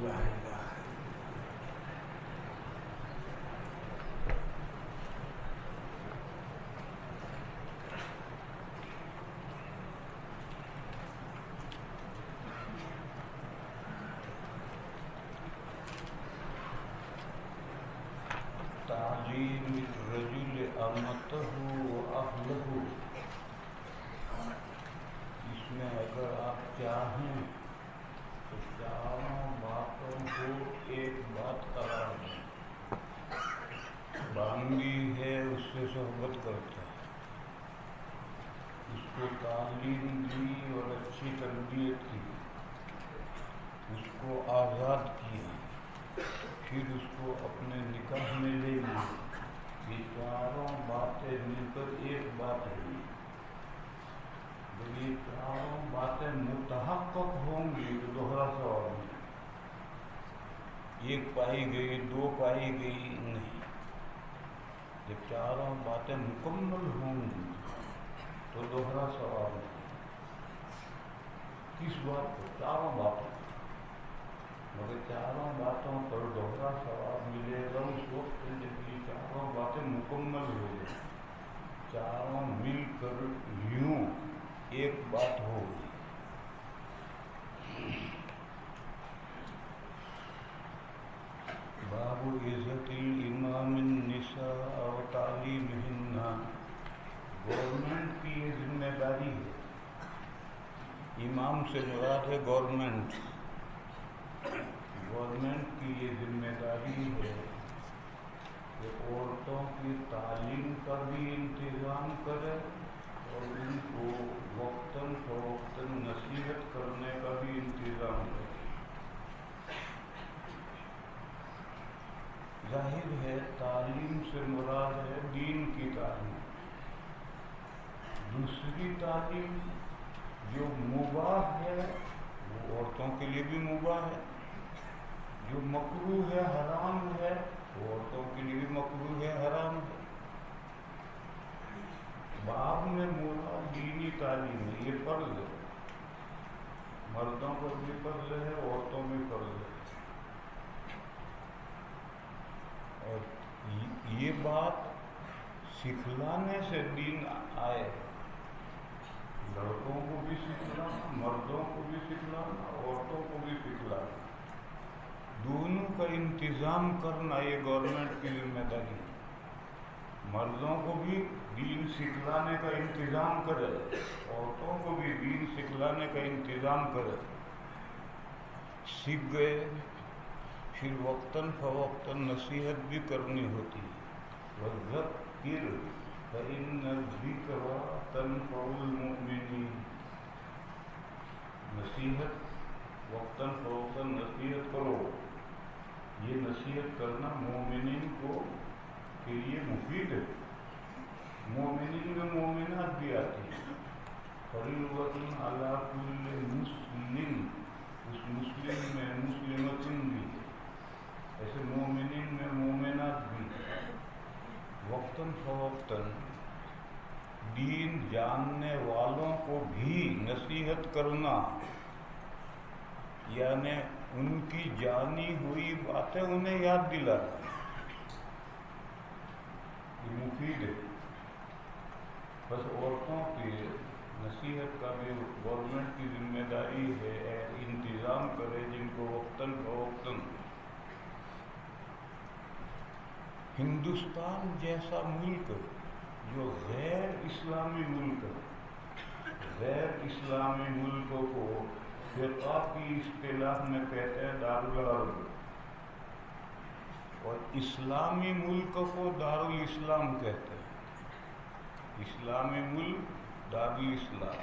لا الہ تعلیم الرجل امته واهله. اس میں اگر آپ چاہیں تو چاروں باتوں کو ایک بات قرار دیں. بانگی ہے، اس سے صحبت کرتا ہے، اس کو تعلیم دی اور اچھی تربیت کی، اس کو آزاد کیا، پھر اس کو اپنے نکاح میں لے لیا. یہ چاروں باتیں مل کر ایک بات ہوئی. جب یہ چاروں باتیں متحقق ہوں گی تو دوہرا ثواب نہیں. ایک پائی گئی، دو پائی گئی نہیں. جب چاروں باتیں مکمل ہوں گی تو دوہرا ثواب نہیں. کس بات پر؟ چاروں باتوں پر. مگر چاروں باتوں پر دوہرا ثواب ملے گا اس وقت جب یہ چاروں باتیں مکمل ہو جائیں، چاروں مل کر یوں ایک بات ہو گئی. باب عزت الامام النساء و تعلیمہن. گورنمنٹ کی یہ ذمہ داری ہے. امام سے مراد ہے گورنمنٹ. گورنمنٹ کی یہ ذمہ داری ہے کہ عورتوں کی تعلیم کا بھی انتظام کرے اور ان کو وقتاً فوقتاً نصیحت کرنے کا بھی انتظام کرے. ظاہر ہے تعلیم سے مراد ہے دین کی تعلیم. دوسری تعلیم جو مباح ہے وہ عورتوں کے لیے بھی مباح ہے. جو مکروہ ہے، حرام ہے، وہ عورتوں کے لیے بھی مکروہ ہے، حرام ہے. باب میں مراد دینی تعلیم ہے. یہ فرض ہے، مردوں پر بھی فرض ہے، عورتوں بھی فرض ہے. اور یہ بات سکھلانے سے دین آئے. لڑکوں کو بھی سکھلانا، مردوں کو بھی سکھلانا، عورتوں کو بھی سکھلانا، دونوں کا انتظام کرنا یہ گورنمنٹ کی ذمہ داری ہے. مردوں کو بھی دین سکھلانے کا انتظام کرے، عورتوں کو بھی دین سکھلانے کا انتظام کرے. سیکھ گئے پھر وقتاً فوقتاً نصیحت بھی کرنی ہوتی ہے. وَذَكِّرْ فَإِنَّ الذِّكْرَىٰ تَنفَعُ الْمُؤْمِنِينَ. نصیحت وقتاً فوقتاً نصیحت کرو. یہ نصیحت کرنا مومنین کو کے لیے مفید ہے. مومنین میں مومنات بھی آتی ہیں. فَرِيضَةٌ عَلَىٰ كُلِّ مُسْلِمٍ. اس مسلم میں مسلمتن بھی ہے. ایسے مومنین میں مومنات بھی ہیں. وقتاً فوقتاً دین جاننے والوں کو بھی نصیحت کرنا، یعنی ان کی جانی ہوئی باتیں انہیں یاد دلانا، یہ مفید ہے. بس عورتوں کی نصیحت کا بھی گورنمنٹ کی ذمہ داری ہے، انتظام کرے جن کو وقتاً فوقتاً. ہندوستان جیسا ملک جو غیر اسلامی ملک ہے، غیر اسلامی ملکوں کو فقہ کی اصطلاح میں کہتے ہیں دارالحرب، اور اسلامی ملک کو دارالاسلام کہتے ہیں. اسلامی ملک دارالاسلام،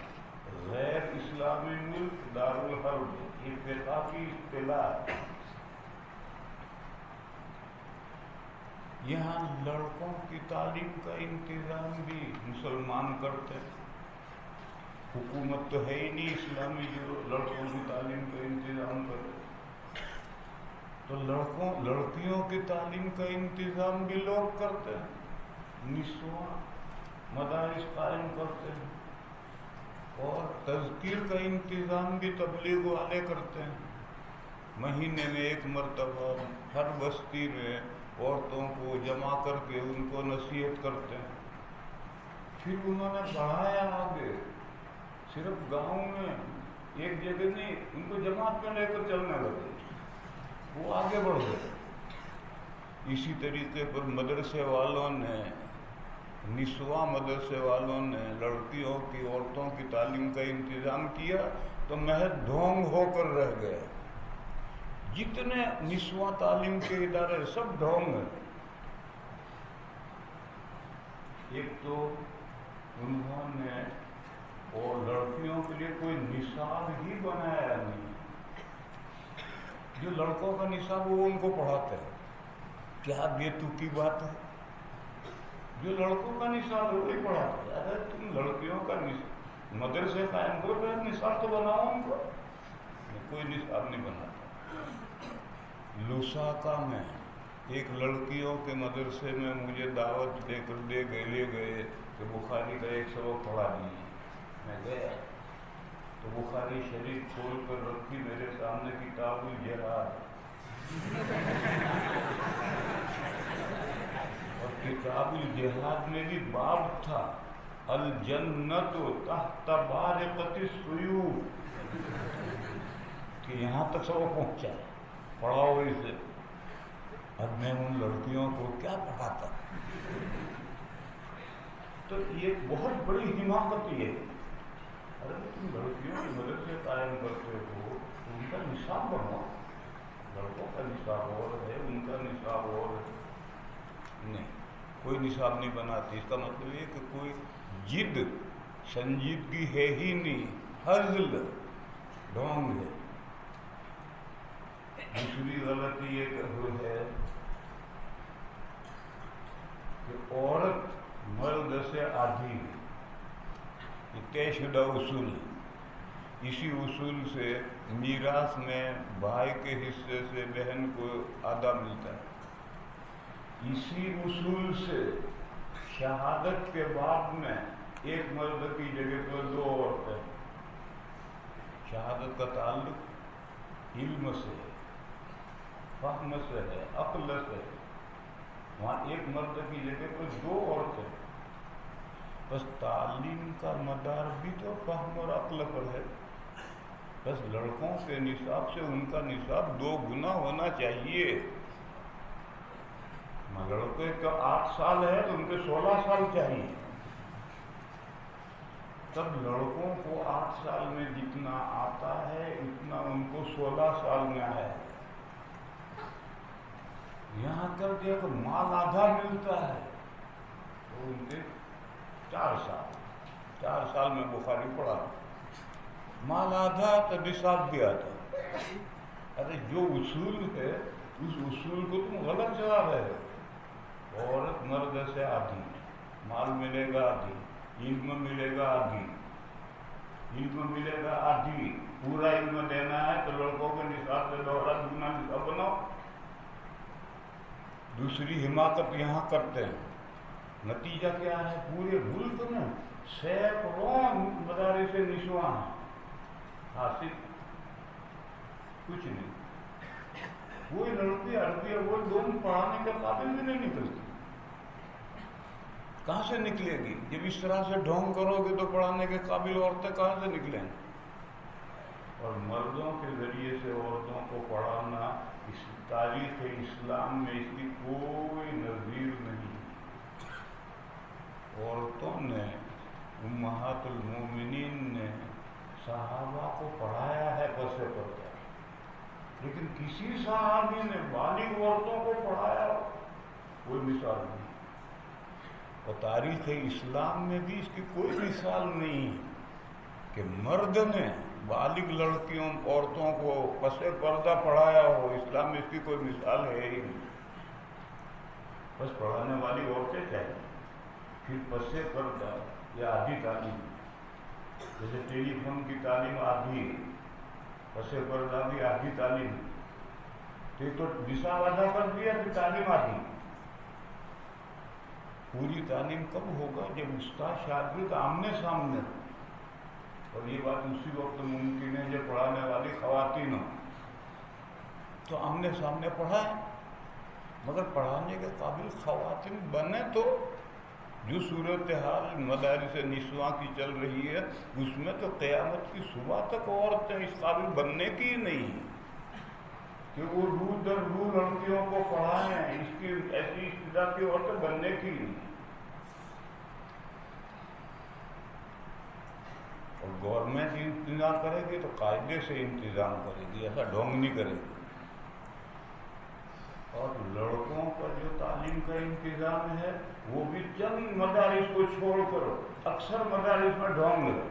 غیر اسلامی ملک دارالحرب. یہ فقہ کی اصطلاح ہے. یہاں لڑکوں کی تعلیم کا انتظام بھی مسلمان کرتے ہیں. حکومت تو ہے ہی نہیں اسلامی جو لڑکوں کی تعلیم کا انتظام کرے. تو لڑکیوں کی تعلیم کا انتظام بھی لوگ کرتے ہیں. نسواں مدارس قائم کرتے ہیں اور تذکیر کا انتظام بھی تبلیغ والے کرتے ہیں. مہینے میں ایک مرتبہ ہر بستی میں عورتوں کو جمع کر کے ان کو نصیحت کرتے ہیں. پھر انہوں نے بڑھایا آگے، صرف گاؤں میں ایک جگہ نہیں، ان کو جماعت میں لے کر چلنے لگے، وہ آگے بڑھ گئے. اسی طریقے پر مدرسے والوں نے، نسواں مدرسے والوں نے لڑکیوں کی، عورتوں کی تعلیم کا انتظام کیا تو محض ڈھونگ ہو کر رہ گئے. جتنے نسواں تعلیم کے ادارے سب ڈھونگ ہیں. ایک تو انہوں نے اور لڑکیوں کے لیے کوئی نصاب ہی بنایا نہیں. جو لڑکوں کا نصاب وہ ان کو پڑھاتے ہیں. کیا بے تکی بات ہے. جو لڑکوں کا نصاب ہے وہی پڑھاتے ہیں. اگر تم لڑکیوں کا مدرسے قائم کرو تو نصاب تو بناؤ ان کو. کوئی نصاب نہیں بناتا. لوساکا میں ایک لڑکیوں کے مدرسے میں مجھے دعوت لے گئے کہ بخاری کا ایک سبق پڑھا دیجیے. میں گیا تو بخاری شریف کھول کر رکھی میرے سامنے کتاب الجہاد، اور کتاب الجہاد میں بھی باب تھا الجنت تحت بارقۃ السیوف، کہ یہاں تک سبق پہنچا. پڑھاؤ اسے. اب میں ان لڑکیوں کو کیا پڑھاتا. تو یہ بہت بڑی حماقت یہ ہے. اگر تم لڑکیوں کی مدرسے قائم کرتے ہو تو ان کا نصاب بناؤ. لڑکوں کا نصاب اور ہے، ان کا نصاب اور ہے. نہیں، کوئی نصاب نہیں بناتی. اس کا مطلب یہ کہ کوئی جد سنجیدگی ہے ہی نہیں، ہزل ڈھونگ ہے. دوسری غلطی یہ ہے کہ عورت مرد سے آدھی ہے. یہ طے شدہ اصول ہے. اسی اصول سے میراث میں بھائی کے حصے سے بہن کو آدھا ملتا ہے. اسی اصول سے شہادت کے بعد میں ایک مرد کی جگہ پر 2 عورتیں. شہادت کا تعلق علم سے ہے، فہم سے ہے، عقل سے ہے. وہاں ایک مرد کی جگہ پر 2 عورتیں. بس تعلیم کا مدار بھی تو فہم اور عقل پر ہے. بس لڑکوں کے نصاب سے ان کا نصاب 2 گنا ہونا چاہیے. لڑکے کا 8 سال ہے تو ان کے 16 سال چاہیے. تب لڑکوں کو 8 سال میں جتنا آتا ہے اتنا ان کو 16 سال میں آیا ہے. یہاں کر کے کہ مال آدھا ملتا ہے تو ان کے 4 سال میں بخاری پڑھا. مال آدھا تو نصاب بھی آتا. ارے جو اصول ہے اس اصول کو تم غلط چلا رہے ہو. عورت مرد سے آدھی، مال ملے گا آدھی، علم ملے گا آدھی. علم ملے گا آدھی. پورا علم دینا ہے تو لڑکوں کے نصاب سے 2 گنا نصاب بناؤ. دوسری حماقت یہاں کرتے ہیں. نتیجہ کیا ہے؟ پورے ملک میں سینکڑوں مدارس نسواں ہیں. حاصل کچھ نہیں. کوئی لڑکی عربی اور وہ دونوں پڑھانے کے قابل بھی نہیں نکلتی. کہاں سے نکلے گی؟ جب اس طرح سے ڈھونگ کرو گے تو پڑھانے کے قابل عورتیں کہاں سے نکلیں؟ اور مردوں کے ذریعے سے عورتوں کو پڑھانا اس تاریخ اسلام میں اس کی کوئی نظیر نہیں. عورتوں نے، امہات المومنین نے صحابہ کو پڑھایا ہے پسے پردہ، لیکن کسی صحابی نے بالغ عورتوں کو پڑھایا کوئی مثال نہیں. اور تاریخ اسلام میں بھی اس کی کوئی مثال نہیں کہ مرد نے بالغ لڑکیوں عورتوں کو پسے پردہ پڑھایا ہو. اسلام میں اس کی کوئی مثال ہے ہی نہیں. بس پڑھانے والی عورتیں چاہیے. پھر پسے پردہ یا آدھی تعلیم، جیسے ٹیلی فون کی تعلیم آدھی ہے، پسے پردہ بھی آدھی تعلیم. تو نصاب ادا کر دیا پھر تعلیم آدھی. پوری تعلیم کب ہوگا؟ جب استاد شاگرد آمنے سامنے ہو. اور یہ بات اسی وقت ممکن ہے جب پڑھانے والی خواتین ہوں. تو آمنے سامنے پڑھائیں، مگر پڑھانے کے قابل خواتین بنے تو جو صورتحال مدارس نسواں کی چل رہی ہے اس میں تو قیامت کی صبح تک عورتیں اس قابل بننے کی ہی نہیں ہیں کہ وہ رو در رو لڑکیوں کو پڑھائیں، اس کی ایسی ابتدا کی عورتیں بننے کی ہی نہیں۔ اور گورنمنٹ انتظام کرے گی تو قاعدے سے انتظام کرے گی، ایسا ڈھونگ نہیں کرے گی۔ اور لڑکوں پر جو تعلیم کا انتظام ہے وہ بھی چند مدارس کو چھوڑ کر اکثر مدارس میں ڈھونگ ہے،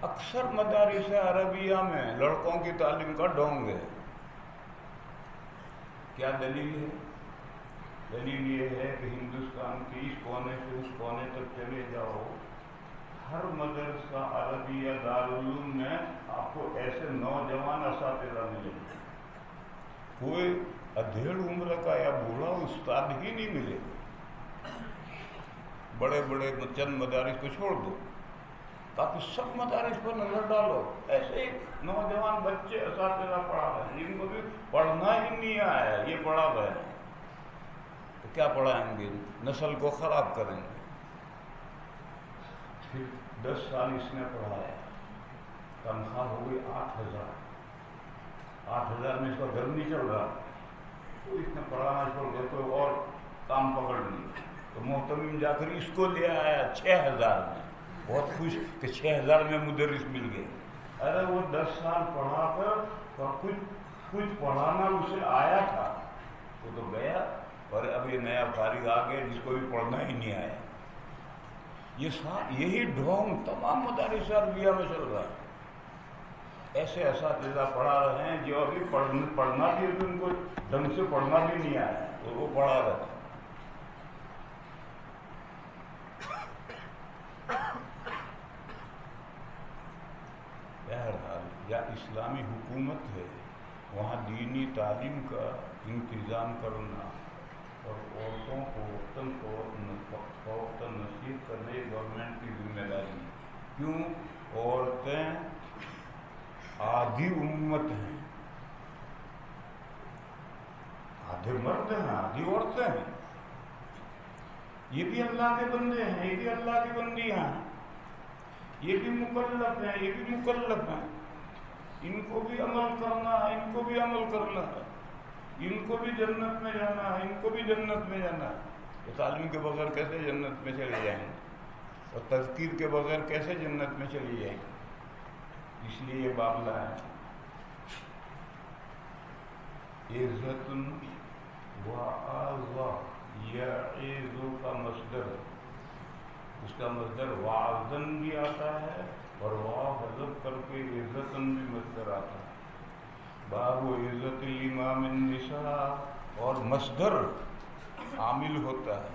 اکثر مدارس عربیہ میں لڑکوں کی تعلیم کا ڈھونگ ہے۔ کیا دلیل ہے؟ دلیل یہ ہے کہ ہندوستان کے اس کونے سے اس کونے تک چلے جاؤ، ہر مدرسہ عربیہ دارالعلوم میں آپ کو ایسے نوجوان اساتذہ ملیں گے، کوئی ادھیڑ عمر کا یا بوڑھا استاد ہی نہیں ملے۔ بڑے بڑے چند مدارس کو چھوڑ دو، تاکہ سب مدارس پر نظر ڈالو، ایسے ہی نوجوان بچے اساتذہ پڑھا رہے ہیں جن کو بھی پڑھنا ہی نہیں آیا، یہ پڑھا رہے ہیں تو کیا پڑھائیں گے؟ نسل کو خراب کریں گے۔ پھر 10 سال اس نے پڑھایا، تنخواہ ہو گئی 8,000، 8,000 میں اس کا گھر نہیں چل رہا، تو اس نے پڑھانا چھوڑ دیا، کوئی اور کام پکڑ لی، تو محتمم جا کر اس کو لے آیا 6,000 میں، بہت خوش کہ 6,000 میں مدرس مل گئے۔ ارے وہ 10 سال پڑھا کر اور کچھ پڑھانا اسے آیا تھا، وہ تو گیا، اور اب یہ نیا فارغ آ گیا جس کو بھی پڑھنا ہی نہیں آیا۔ یہی ڈھونگ تمام مدارس عربیہ میں چل رہا ہے، ایسے اساتذہ پڑھا رہے ہیں جو ابھی پڑھنا بھی ان کو ڈھنگ سے پڑھنا بھی نہیں آیا تو وہ پڑھا رہے ہیں۔ بہرحال یا اسلامی حکومت ہے، وہاں دینی تعلیم کا انتظام کرنا اور عورتوں کو وقتاً نصیحت کرنے گورنمنٹ کی ذمہ داری ہے۔ کیوں؟ عورتیں آدھی امت ہیں، آدھے مرد ہیں آدھی عورتیں ہیں، یہ بھی اللہ کے بندے ہیں، یہ بھی اللہ کی بندیاں ہیں، یہ بھی مکلف ہیں، یہ بھی مکلف ہیں، ان کو بھی عمل کرنا ہے، ان کو بھی عمل کرنا ہے، ان کو بھی جنت میں جانا ہے، ان کو بھی جنت میں جانا ہے۔ تو تعلیم کے بغیر کیسے جنت میں چلے جائیں گے، اور تذکیر کے بغیر کیسے جنت میں چلی جائیں گے؟ اس لیے یہ معاملہ ہے۔ عزت وعظ، یعظ کا مصدر، اس کا مصدر وعظن بھی آتا ہے اور واو حذف کر کے عزتن بھی مصدر آتا ہے۔ باب عزت الامام النساء، اور مصدر عامل ہوتا ہے،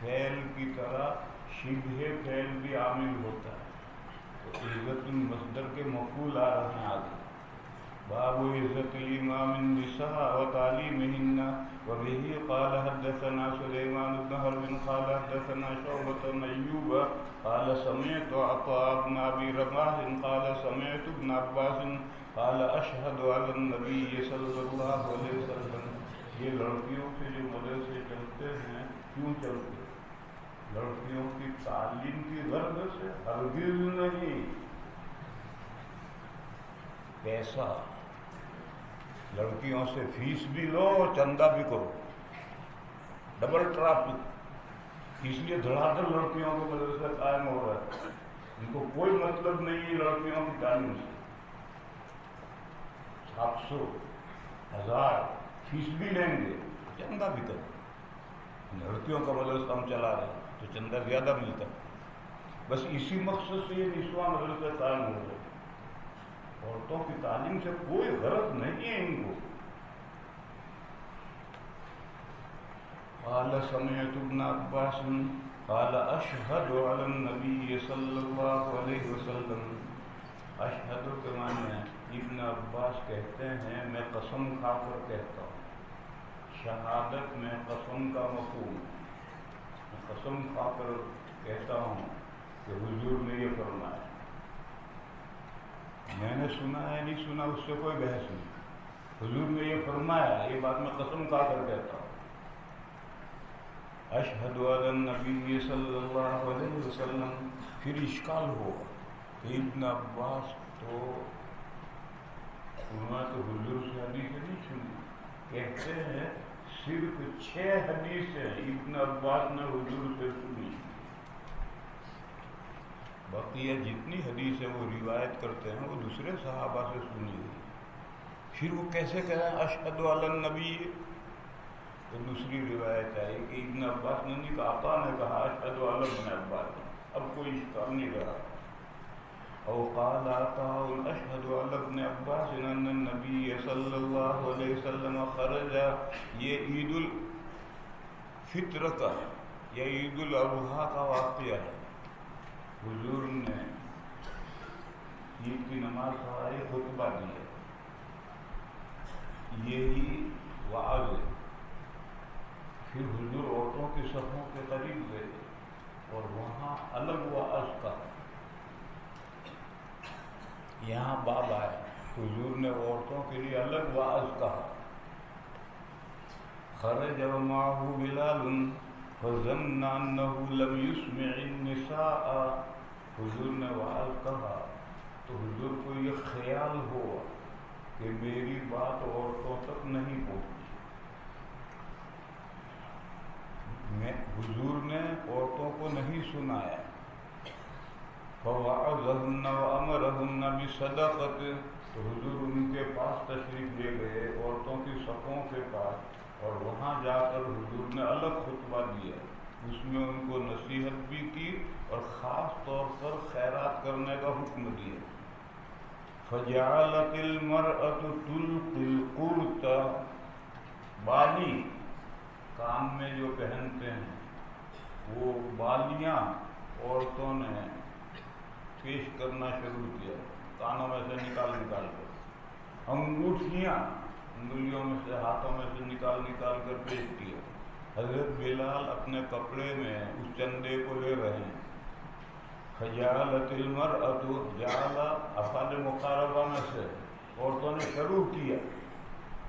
فعل کی طرح شبہ فعل بھی عامل ہوتا ہے، تو عزت المصدر کے مفعول آ رہے ہیں آگے۔ باب عزت الامام النساء وتعلیمہن، وبه قال حدثنا سليمان بن حرب قال حدثنا شعبة بن أيوب قال سمعت عطاء بن أبي رباح قال سمعت ابن عباس قال أشهد على النبي صلی اللہ علیہ وسلم۔ یہ لڑکیوں کے جو مدرسے چلتے ہیں، کیوں چلتے ہیں؟ لڑکیوں کی تعلیم کی غرض سے؟ ہرگز نہیں۔ پیسہ، لڑکیوں سے فیس بھی لو اور چندہ بھی کرو، ڈبل ٹرافک۔ اس لیے دھڑا کر لڑکیوں کو مدرسہ قائم ہو رہا ہے، ان کو کوئی مطلب نہیں ہے لڑکیوں کی تعلیم سے۔ 700، 1000 فیس بھی لیں گے، چندہ بھی کرو۔ لڑکیوں کا مدرسہ ہم چلا رہے ہیں تو چندہ زیادہ ملتا ہے، بس اسی مقصد سے یہ نسواں مدرسہ قائم ہو رہے ہیں۔ عورتوں کی تعلیم سے کوئی غرض نہیں ہے ان کو۔ قال سمعت ابن عباس قال اشهد على النبي صلی اللہ علیہ وسلم۔ اشہد کے معنی ابن عباس کہتے ہیں میں قسم کھا کر کہتا ہوں، شہادت میں قسم کا مفہوم، میں قسم کھا کر کہتا ہوں کہ حضور نے یہ فرمایا۔ میں نے سنا ہے نہیں سنا اس سے کوئی بحث نہیں. حضور نے یہ فرمایا، یہ بات میں قسم کھا کر کہتا ہوں. اشہد علی النبی صلی اللہ علیہ وسلم. پھر اشکال ہوا کہ ابن عباس تو انہوں نے تو حضور سے حدیث نہیں سنی. کہتے ہیں صرف 6 حدیثیں ابن عباس نے حضور سے سنی. باقی یہ جتنی حدیثیں وہ روایت کرتے ہیں وہ دوسرے صحابہ سے سنی ہوئی. پھر وہ کیسے کہیں اشہد علی النبی؟ تو دوسری روایت آئی کہ ابن عباس نے نہیں کہا، عطا نے کہا اشہد علی ابن عباس. اب کوئی اشکال نہیں رہا. او قال عطاء اشہد علی ابن عباس ان النبی صلی اللہ علیہ وسلم خرج. یہ عید الفطر کا یا عید الاضحیٰ کا واقعہ ہے. حضور نے عید کی نماز پڑھائی، خطبہ دیا. یہی وعظ ہے. پھر حضور عورتوں کی صفوں کے قریب گئے اور وہاں الگ وعظ کا. یہاں باب آیا، حضور نے عورتوں کے لیے الگ وعظ کہا. خرج معه بلال فظن انه لم يسمع النساء. حضور نے وعظ کہا تو حضور کو یہ خیال ہوا کہ میری بات عورتوں تک نہیں پہنچی. حضور نے عورتوں کو نہیں سنایا. فوعظهن وامرهن بصدقۃ. تو حضور ان کے پاس تشریف لے گئے، عورتوں کی صفوں کے پاس، اور وہاں جا کر حضور نے الگ خطبہ دیا. اس میں ان کو نصیحت بھی کی اور خاص طور پر خیرات کرنے کا حکم دیا. فجعلت المرأة تلقي القرط. بالی کان میں جو پہنتے ہیں وہ بالیاں عورتوں نے پیش کرنا شروع کیا، کانوں میں سے نکال کر. انگوٹھیاں انگلیوں میں سے، ہاتھوں میں سے نکال کر پیش کیا. حضرت بلال اپنے کپڑے میں اس چندے کو لے رہے ہیں. فجعلت المرأة، جعل افعال مقاربہ میں سے، عورتوں نے شروع کیا.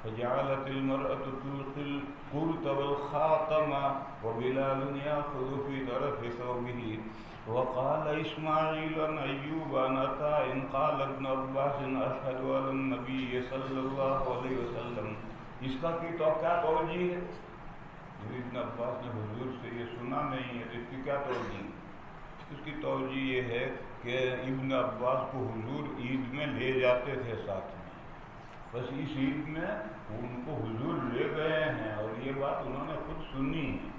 فجعلت المرأة تلقي القرط والخاتم وبلال يأخذ في طرف ثوبه. وقال اسماعیل عن ایوب عن عطاء قال ابن عباس اشهد علی النبی صلی اللہ علیہ وسلم. اس کا کی تو کیا توجہ ہے؟ ابن عباس نے حضور سے یہ سنا نہیں ہے، اس کی کیا توجہ ہے؟ اس کی توجہ یہ ہے کہ ابن عباس کو حضور عید میں لے جاتے تھے ساتھ میں. بس اس عید میں ان کو حضور لے گئے ہیں اور یہ بات انہوں نے خود سنی ہے.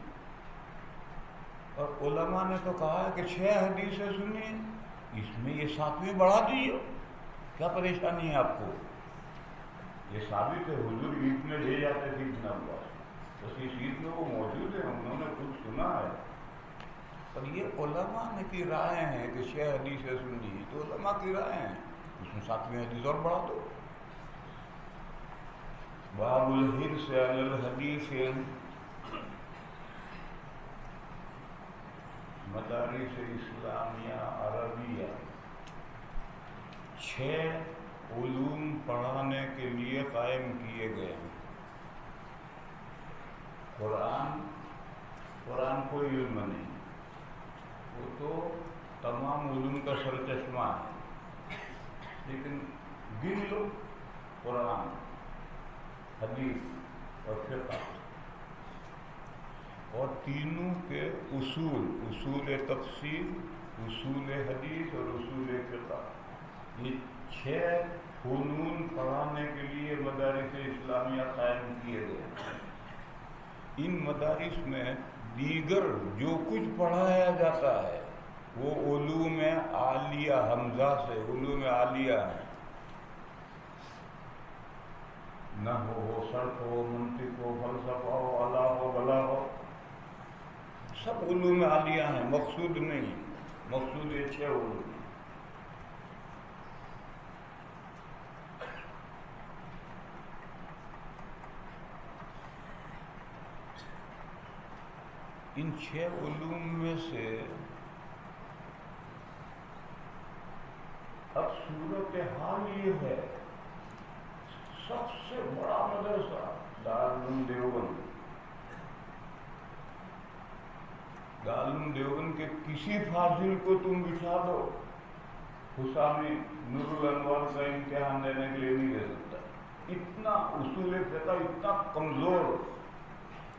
اور علماء نے تو کہا ہے کہ 6 حدیثیں سنی، اس میں یہ 7ویں بڑھا دیجیے. کیا پریشانی ہے آپ کو؟ یہ ثابت ہے حضور عید میں لے جاتے تھے ابن عباس. بس اس عید میں وہ موجود ہیں، انہوں نے خود سنا ہے. اور یہ علماء نے کی رائے ہیں کہ 6 حدیثیں سنی، تو علماء کی رائے ہیں، اس میں 7ویں حدیث اور بڑھا دو. باب الحرص علی الحدیث. مدارس اسلامیہ عربیہ 6 علوم پڑھانے کے لیے قائم کیے گئے ہیں. قرآن کوئی علم نہیں، وہ تو تمام علوم کا سرچشمہ ہے. لیکن گن لو، قرآن، حدیث اور فقہ، اور تینوں کے اصول تفسیر، اصول حدیث اور اصول فقہ، یہ 6 فنون پڑھانے کے لیے مدارس اسلامیہ قائم کیے گئے. ان مدارس میں دیگر جو کچھ پڑھایا جاتا ہے وہ علوم عالیہ، حمزہ سے علوم عالیہ ہے. نحو ہو، صرف ہو، منطق ہو، فلسفہ ہو، الا ہو، بلا ہو، سب علوم عالیہ ہیں. مقصود نہیں، مقصود یہ 6 علوم. ان 6 علوم میں سے اب صورت حال یہ ہے، سب سے بڑا مدرسہ دارالعلوم دیوبند، دارالعلوم دیوبند کے کسی فاضل کو تم بٹھا دو، حسامی نور الانوار کا امتحان دینے کے لیے نہیں دے سکتا۔ اتنا اصول فقہ اتنا کمزور،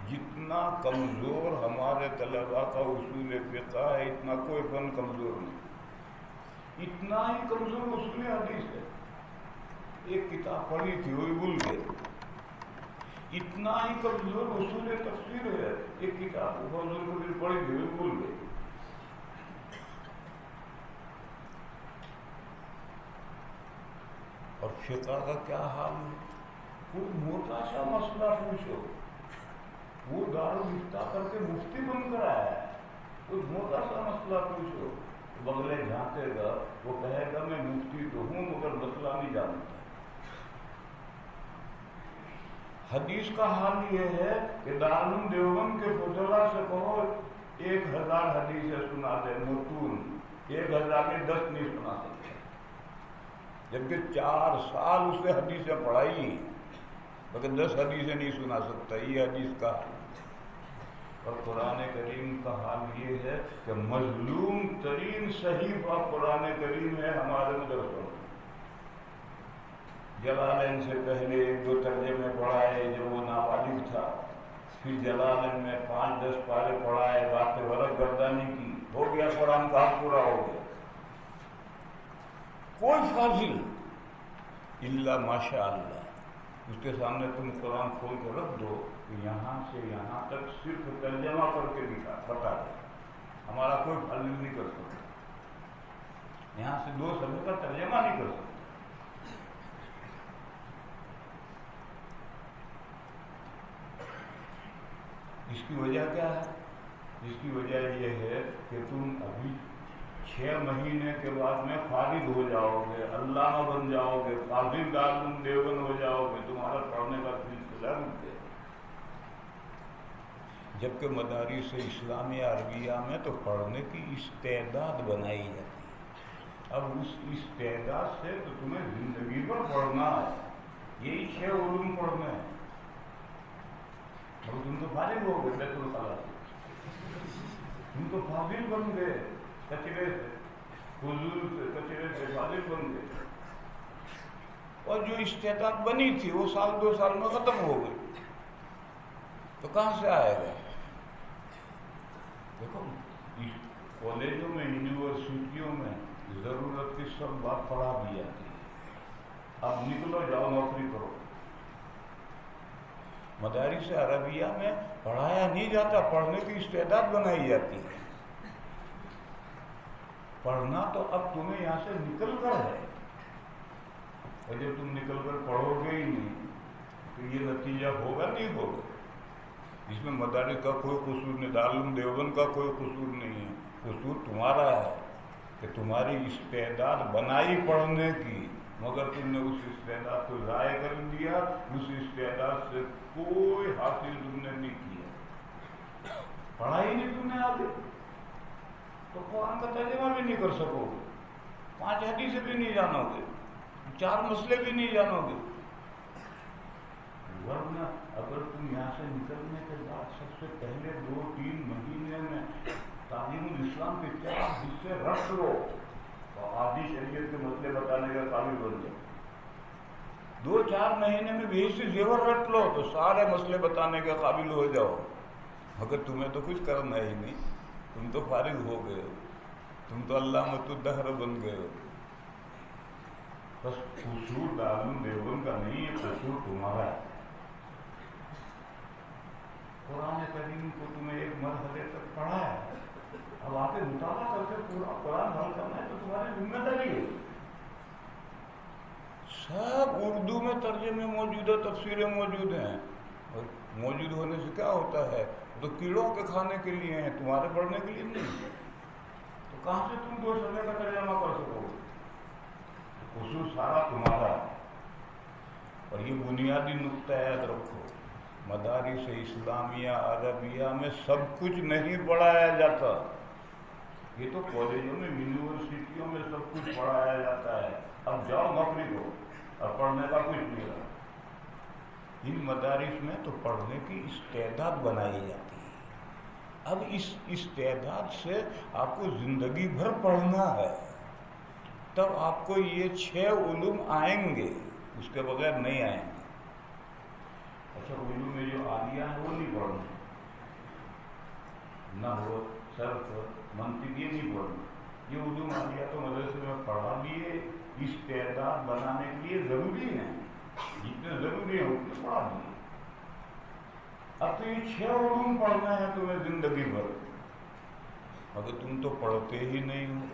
جتنا کمزور ہمارے طلباء کا اصول فقہ ہے اتنا کوئی فن کمزور نہیں، اتنا ہی کمزور اصول حدیث ہے۔ ایک کتاب پڑھی تھی وہی بھول گئے، اتنا ہی کمزور اصول تفسیر ہے، ایک کتاب حضور کو پڑھی تھی وہی بھول گئے۔ اور فقہ کا کیا حال ہے؟ کوئی موٹا سا مسئلہ پوچھو، وہ دارالفتہ کر کے مفتی بن کر آیا ہے، کوئی موٹا سا مسئلہ پوچھو بغلے جھانکے گا، وہ کہے گا میں مفتی تو ہوں مگر مسئلہ نہیں جانتا۔ حدیث کا حال یہ ہے کہ دارالعلوم دیوبند کے فضلاء سے کہو 1000 حدیثیں سنا دے متون، 1000 میں 10 نہیں سنا سکتے، جبکہ 4 سال اس نے حدیثیں پڑھائی مگر 10 حدیثیں نہیں سنا سکتا۔ یہ حدیث کا حال۔ اور قرآن کریم کا حال یہ ہے کہ مظلوم ترین صحیفہ قرآن کریم ہے ہمارے مدرسوں میں۔ جلالین سے پہلے 1-2 ترجمے پڑھائے جب وہ نابالغ تھا، پھر جلالین میں 5-10 پارے پڑھائے، باتیں ورق گردانی کی، ہو گیا قرآن کا حق پورا ہو گیا۔ کوئی فاضل الا ماشاء اللہ، اس کے سامنے تم قرآن کھول کے رکھ دو کہ یہاں سے یہاں تک صرف ترجمہ کر کے بتا دے، ہمارا کوئی فاضل نہیں کر سکتا، یہاں سے 2 صفحے کا ترجمہ نہیں کر سکتا۔ اس کی وجہ کیا ہے؟ اس کی وجہ یہ ہے کہ تم ابھی 6 مہینے کے بعد میں فارغ ہو جاؤ گے، علامہ بن جاؤ گے، قاضی دارالعلوم دیوبند ہو جاؤ گے، تمہارا پڑھنے کا سلسلہ رک گیا۔ جبکہ مدارس اسلامیہ عربیہ میں تو پڑھنے کی استعداد بنائی جاتی ہے، اب اس استعداد سے تو تمہیں زندگی پر پڑھنا ہے، یہی 6 علوم پڑھنے ہیں، اور تم تو فارغ ہو گئے بیت الخلا سے، تم تو فاضل بن گئے، کچرے سے، فضول سے، کچرے سے فاضل بن گئے، اور جو استعداد بنی تھی وہ 1-2 سال میں ختم ہو گئی، تو کہاں سے آئے گا؟ دیکھو کالجوں میں یونیورسٹیوں میں ضرورت کی سب بات پڑھا دی جاتی ہے، اب نکلو جاؤ نوکری کرو۔ مدارس عربیہ میں پڑھایا نہیں جاتا، پڑھنے کی استعداد بنائی جاتی ہے۔ پڑھنا تو اب تمہیں یہاں سے نکل کر ہے، اور جب تم نکل کر پڑھو گے ہی نہیں تو یہ نتیجہ ہوگا نہیں ہوگا۔ اس میں مدارس کا کوئی قصور نہیں، دارالعلوم دیوبند کا کوئی قصور نہیں ہے، قصور تمہارا ہے کہ تمہاری استعداد بنائی پڑھنے کی، مگر تم نے اس استعداد کو ضائع کر دیا، اس استعداد سے کوئی حاصل تم نے نہیں کیا، پڑھائی نہیں تم نے آگے، تو قرآن کا ترجمہ بھی نہیں کر سکو گے، 5 حدیثیں بھی نہیں جانو گے، 4 مسئلے بھی نہیں جانو گے۔ ورنہ اگر تم یہاں سے نکلنے کے بعد سب سے پہلے 2-3 مہینے میں تعلیم الاسلام کے 4 حصے رکھ لو تو آدھی شریعت کے مسئلے بتانے کا قابل بن جاؤ، 2-4 مہینے میں بھی سے زیور رکھ لو تو سارے مسئلے بتانے کے قابل ہو جاؤ، مگر تمہیں تو کچھ کرنا ہی نہیں، تم تو فارغ ہو گئے ہو، تم تو علامۃ الدہر بن گئے ہو۔ بس قصور دارالعلوم دیوبند کا نہیں ہے، قصور تمہارا ہے۔ قرآن کریم کو تمہیں ایک مرحلے تک پڑھا ہے، اب آگے مطالعہ کر کے پورا قرآن حل کرنا ہے تو تمہاری ذمہ داری ہے۔ سب اردو میں ترجمے موجود ہے، تفسیریں موجود ہیں، اور موجود ہونے سے کیا ہوتا ہے؟ تو کیڑوں کے کھانے کے لیے ہیں، تمہارے پڑھنے کے لیے نہیں، تو کہاں سے تم 2 سفے کا ترجمہ کر سکو گے؟ قصور سارا تمہارا ہے۔ اور یہ بنیادی نقطہ یاد رکھو، مدارس اسلامیہ عربیہ میں سب کچھ نہیں پڑھایا جاتا، یہ تو کالجوں میں یونیورسٹیوں میں سب کچھ پڑھایا جاتا ہے، اب جاؤ نوکری کو، اب پڑھنے کا کچھ نہیں رہا۔ ان مدارس میں تو پڑھنے کی استعداد بنائی جاتی ہے۔ اب اس استعداد سے آپ کو زندگی بھر پڑھنا ہے، تب آپ کو یہ 6 علوم آئیں گے، اس کے بغیر نہیں آئیں گے۔ اچھا، علوم میں جو عالیہ ہیں وہ نہیں پڑھنا، نحو، صرف، منطق یہ نہیں پڑھنا۔ یہ علوم عالیہ تو مدرسے میں پڑھا لیے، استعداد بنانے کے لیے ضروری ہیں، جتنے ضروری ہیں اتنے پڑھا دیے۔ اب تو یہ 6 علوم پڑھنا ہے تمہیں زندگی بھر، مگر تم تو پڑھتے ہی نہیں ہو۔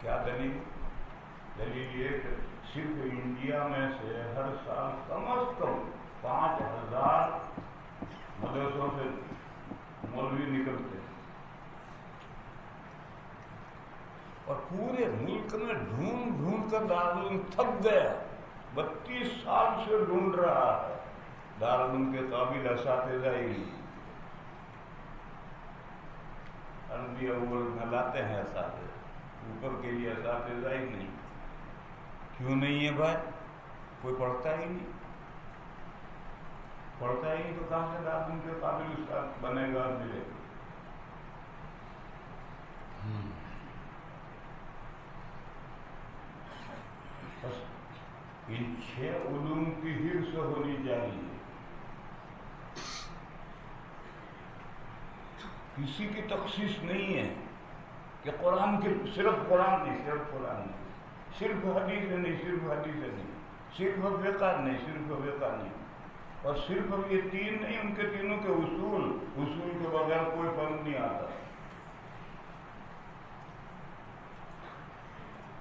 کیا دلیل؟ دلیل یہ کہ صرف انڈیا میں سے ہر سال کم از کم 5000 مدرسوں سے مولوی نکلتے ہیں، اور پورے ملک میں ڈھونڈ ڈھونڈ کر دارالعلوم تھک گیا، 32 سال سے ڈھونڈ رہا ہے، دارالعلوم کے قابل اساتذہ ہی نہیں۔ عربی اول میں لاتے ہیں اساتذہ، اوپر کے لیے اساتذہ ہی نہیں۔ کیوں نہیں ہے بھائی؟ کوئی پڑھتا ہی نہیں، پڑھتا ہی نہیں تو کہاں سے دارالعلوم کے قابل استاد بنے گا، ملے گا؟ بس ان 6 علوم کی حرص ہونی چاہیے۔ کسی کی تخصیص نہیں ہے کہ قرآن کے صرف قرآن نہیں، صرف قرآن نہیں، صرف حدیث نہیں، صرف حدیث نہیں، صرف فقہ نہیں، صرف فقہ نہیں، اور صرف یہ 3 نہیں، ان کے تینوں کے اصول کے بغیر کوئی فن نہیں آتا۔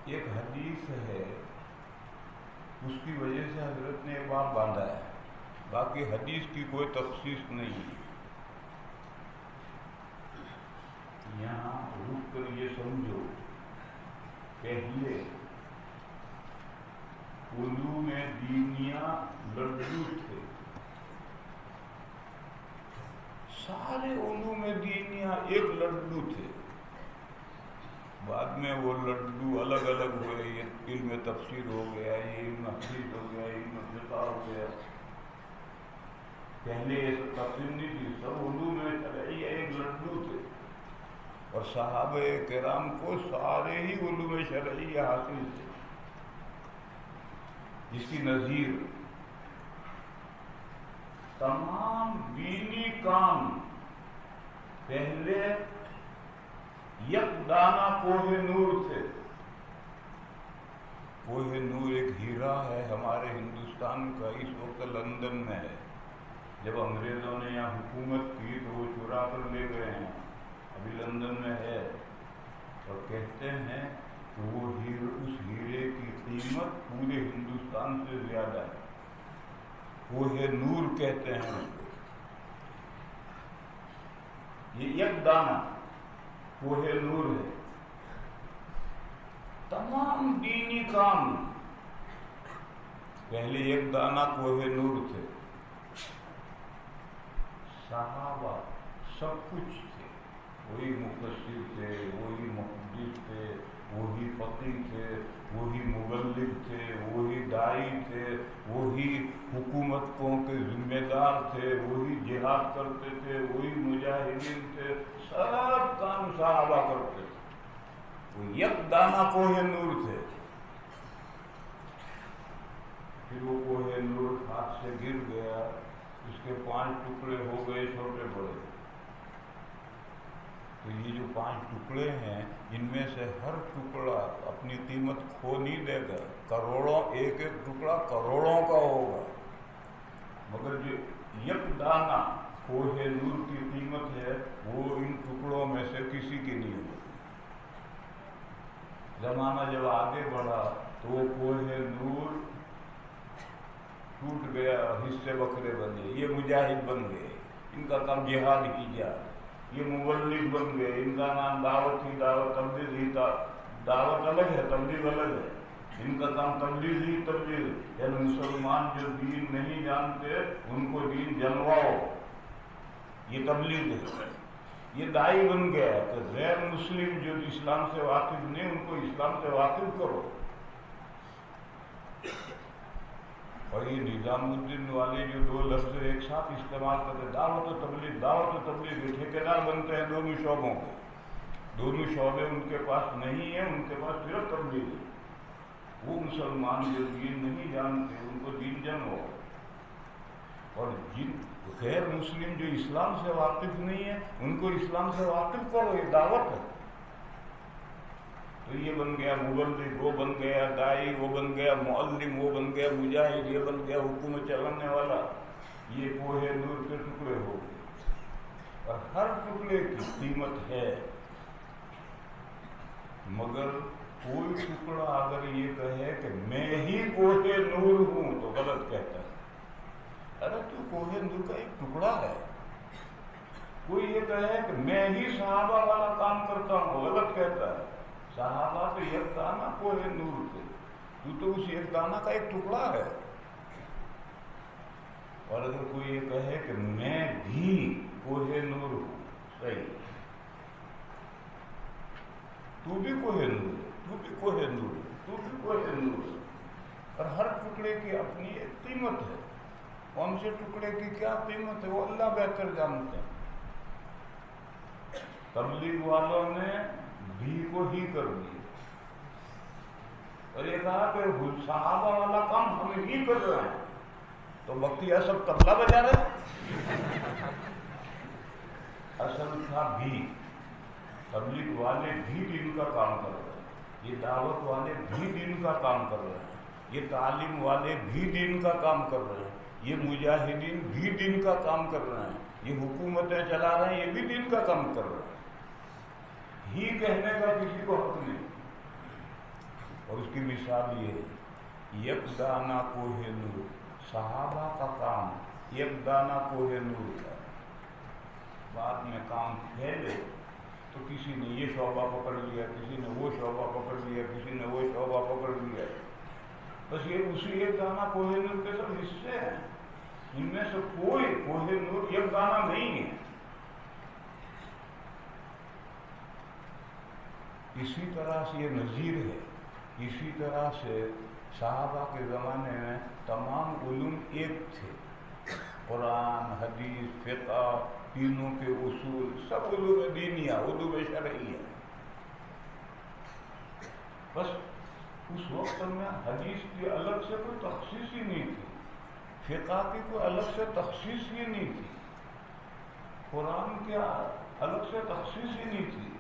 ایک حدیث ہے، اس کی وجہ سے حضرت نے ایک باب باندھا ہے، باقی حدیث کی کوئی تخصیص نہیں ہے۔ یہاں رک کر یہ سمجھو، پہلے علوم دینیا لڈو تھے، سارے علوم دینیا ایک لڈو تھے، بعد میں وہ لڈو الگ الگ ہوئے، یہ علم تفسیر ہو گیا، یہ علم حدیث ہو گیا، علم فقہ ہو گیا۔ پہلے یہ سب تقسیم نہیں تھی، سب علوم شرعیہ ایک لڈو تھے، اور صحابہ کرام کو سارے ہی علوم شرعیہ حاصل تھے۔ جس کی نظیر تمام دینی کام پہلے یک دانہ کوہ نور تھے۔ کوہ نور ایک ہیرا ہے ہمارے ہندوستان کا، اس وقت لندن میں ہے۔ جب انگریزوں نے یہاں حکومت کی تو وہ چرا کر لے گئے ہیں، ابھی لندن میں ہے، اور کہتے ہیں کہ وہ اس ہیرے کی قیمت پورے ہندوستان سے زیادہ ہے۔ کوہ نور کہتے ہیں اس کو۔ یہ یک دانہ کوہ نور ہے۔ تمام دینی کام پہلے یک دانہ کوہ نور تھے۔ صحابہ سب کچھ تھے، وہی مفسر تھے، وہی محدث تھے، وہی فقیہ تھے، وہی مبلغ تھے، وہی داعی تھے، وہی حکومتوں کے ذمہ دار تھے، وہی جہاد کرتے تھے، وہی مجاہدین تھے، سب کام صحابہ کرتے تھے۔ وہ یک دانہ کوہ نور تھے۔ پھر وہ کوہ نور ہاتھ سے گر گیا، اس کے 5 ٹکڑے ہو گئے چھوٹے بڑے۔ تو یہ جو 5 ٹکڑے ہیں، ان میں سے ہر ٹکڑا اپنی قیمت کھو نہیں دے گا، کروڑوں، ایک ایک ٹکڑا کروڑوں کا ہوگا، مگر جو یک دانہ کوہ نور کی قیمت ہے وہ ان ٹکڑوں میں سے کسی کی نہیں ہوگی۔ زمانہ جب آگے بڑھا تو وہ کوہ نور ٹوٹ گیا، حصے بکرے بن گئے، یہ مجاہد بن گئے، ان کا کام جہاد ہی جہاد، یہ مبلغ بن گئے، ان کا نام دعوت ہی دعوت، تبلیغ ہی دعوت الگ ہے، تبلیغ الگ ہے، ان کا کام تبلیغ ہی تبلیغ، یعنی مسلمان جو دین نہیں جانتے ان کو دین جنواؤ، یہ تبلیغ ہے۔ یہ دائی بن گیا ہے کہ غیر مسلم جو اسلام سے واقف نہیں ان کو اسلام سے واقف کرو. اور یہ نظام الدین والے جو دو لفظ ایک ساتھ استعمال کرتے دعوت و تبلیغ، دعوت و تبلیغ ٹھیکیدار بنتے ہیں دونوں شعبوں کے. دونوں شعبے ان کے پاس نہیں ہیں، ان کے پاس صرف تبلیغ ہے. وہ مسلمان جو دین نہیں جانتے ان کو دین جن ہو، اور جن غیر مسلم جو اسلام سے واقف نہیں ہے ان کو اسلام سے واقف کرو. یہ دعوت ہے. تو یہ بن گیا مبلغ، وہ بن گیا دائی، وہ بن گیا معلم، وہ بن گیا مجاہد، یہ بن گیا حکومت چلانے والا. یہ کوہ نور کے ٹکڑے ہو گئے، اور ہر ٹکڑے کی قیمت ہے. مگر کوئی ٹکڑا اگر یہ کہے کہ میں ہی کوہ نور ہوں تو غلط کہتا ہے. ارے تو کوہ نور کا ایک ٹکڑا ہے. کوئی یہ کہے کہ میں ہی صحابہ والا کام کرتا ہوں غلط کہتا ہے. صحابہ تو ایک دانہ کوہ نور تھے، تو اس ایک دانہ کا ایک ٹکڑا ہے. اور اگر کوئی یہ کہے کہ میں بھی کوہ نور ہوں، صحیح، تو بھی کوہ نور ہے، تو بھی کوہ نور ہے، تو بھی کوہ نور ہے. اور ہر ٹکڑے کی اپنی ایک قیمت ہے. کون سے ٹکڑے کی کیا قیمت ہے وہ اللہ بہتر جانتے ہیں. تبلیغ والوں نے بھی کو ہی کر دیا اور یہ کہا کہ صحابہ والا کام ہم ہی کر رہے ہیں، تو بقیہ سب طبلہ بجا رہے. اصل تھا بھی تبلیغ والے بھی دین کا کام کر رہے ہیں، یہ دعوت والے بھی دین کا کام کر رہے ہیں، یہ تعلیم والے بھی دین کا کام کر رہے ہیں، یہ مجاہدین بھی دین کا کام کر رہے ہیں، یہ حکومتیں چلا رہے ہیں، یہ بھی دین کا کام کر رہے ہیں. ہی کہنے کا کسی کو حق نہیں. اور اس کی مثال یہ ہے، یک دانہ کوہ نور، صحابہ کا کام یک دانہ کوہ نور کا. بعد میں کام پھیلے تو کسی نے یہ شعبہ پکڑ لیا، کسی نے وہ شعبہ پکڑ لیا، کسی نے وہ شعبہ پکڑ لیا. بس یہ اسی ایک دانہ کوہ نور کے سب حصے ہیں. ان میں سے کوئی کوہ نور یک دانہ نہیں ہے. اسی طرح سے یہ نظیر ہے. اسی طرح سے صحابہ کے زمانے میں تمام علوم ایک تھے، قرآن، حدیث، فقہ، تینوں کے اصول، سب علوم دینیہ، علوم شرعیہ. بس اس وقت میں حدیث کی الگ سے کوئی تخصیص ہی نہیں تھی، فقہ کی کوئی الگ سے تخصیص ہی نہیں تھی، قرآن کی الگ سے تخصیص ہی نہیں تھی.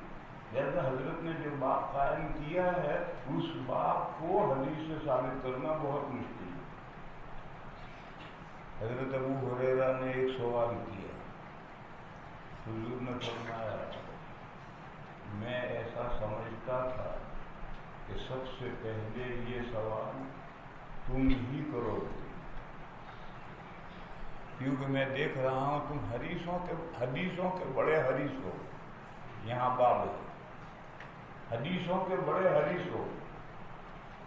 جیسے حضرت نے جو باب قائم کیا ہے اس باب کو حدیث سے ثابت کرنا بہت مشکل ہے. حضرت ابو ہریرہ نے ایک سوال کیا، حضور نے فرمایا میں ایسا سمجھتا تھا کہ سب سے پہلے یہ سوال تم ہی کرو گے، کیونکہ میں دیکھ رہا ہوں تم حدیثوں کے بڑے حدیث ہو. یہاں باب ہے، حدیثوں کے بڑے حدیث ہو.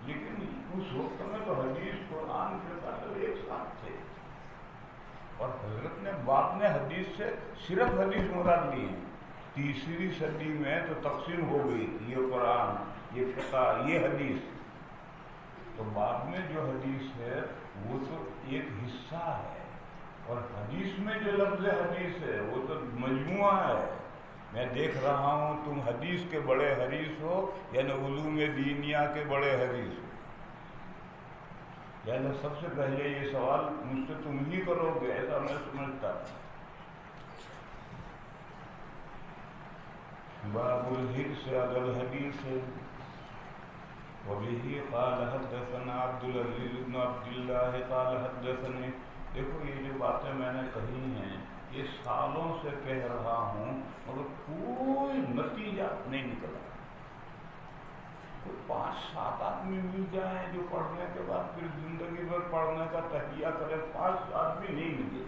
لیکن اس وقت میں تو حدیث قرآن کے ایک ساتھ تھے، اور حضرت نے بعد میں حدیث سے صرف حدیث مراد لی ہیں. تیسری صدی میں تو تقسیم ہو گئی، یہ قرآن، یہ فقہ، یہ حدیث. تو بعد میں جو حدیث ہے وہ تو ایک حصہ ہے، اور حدیث میں جو لفظ حدیث ہے وہ تو مجموعہ ہے. میں دیکھ رہا ہوں تم حدیث کے بڑے حدیث ہو، یعنی علوم دینیہ کے بڑے حدیث ہو. یعنی سب سے پہلے یہ سوال مجھ سے تم ہی کرو گے، ایسا میں سمجھتا. باب الحرص علی الحدیث وبه قال حدثنا عبد العزیز بن عبد اللہ قال حدثني. دیکھو یہ جو باتیں میں نے کہی ہیں یہ سالوں سے کہہ رہا ہوں مگر کوئی نتیجہ نہیں نکلا. کوئی 5-7 آدمی مل جائیں جو پڑھنے کے بعد پھر زندگی بھر پڑھنے کا تہیہ کرے، 5 آدمی نہیں ملے.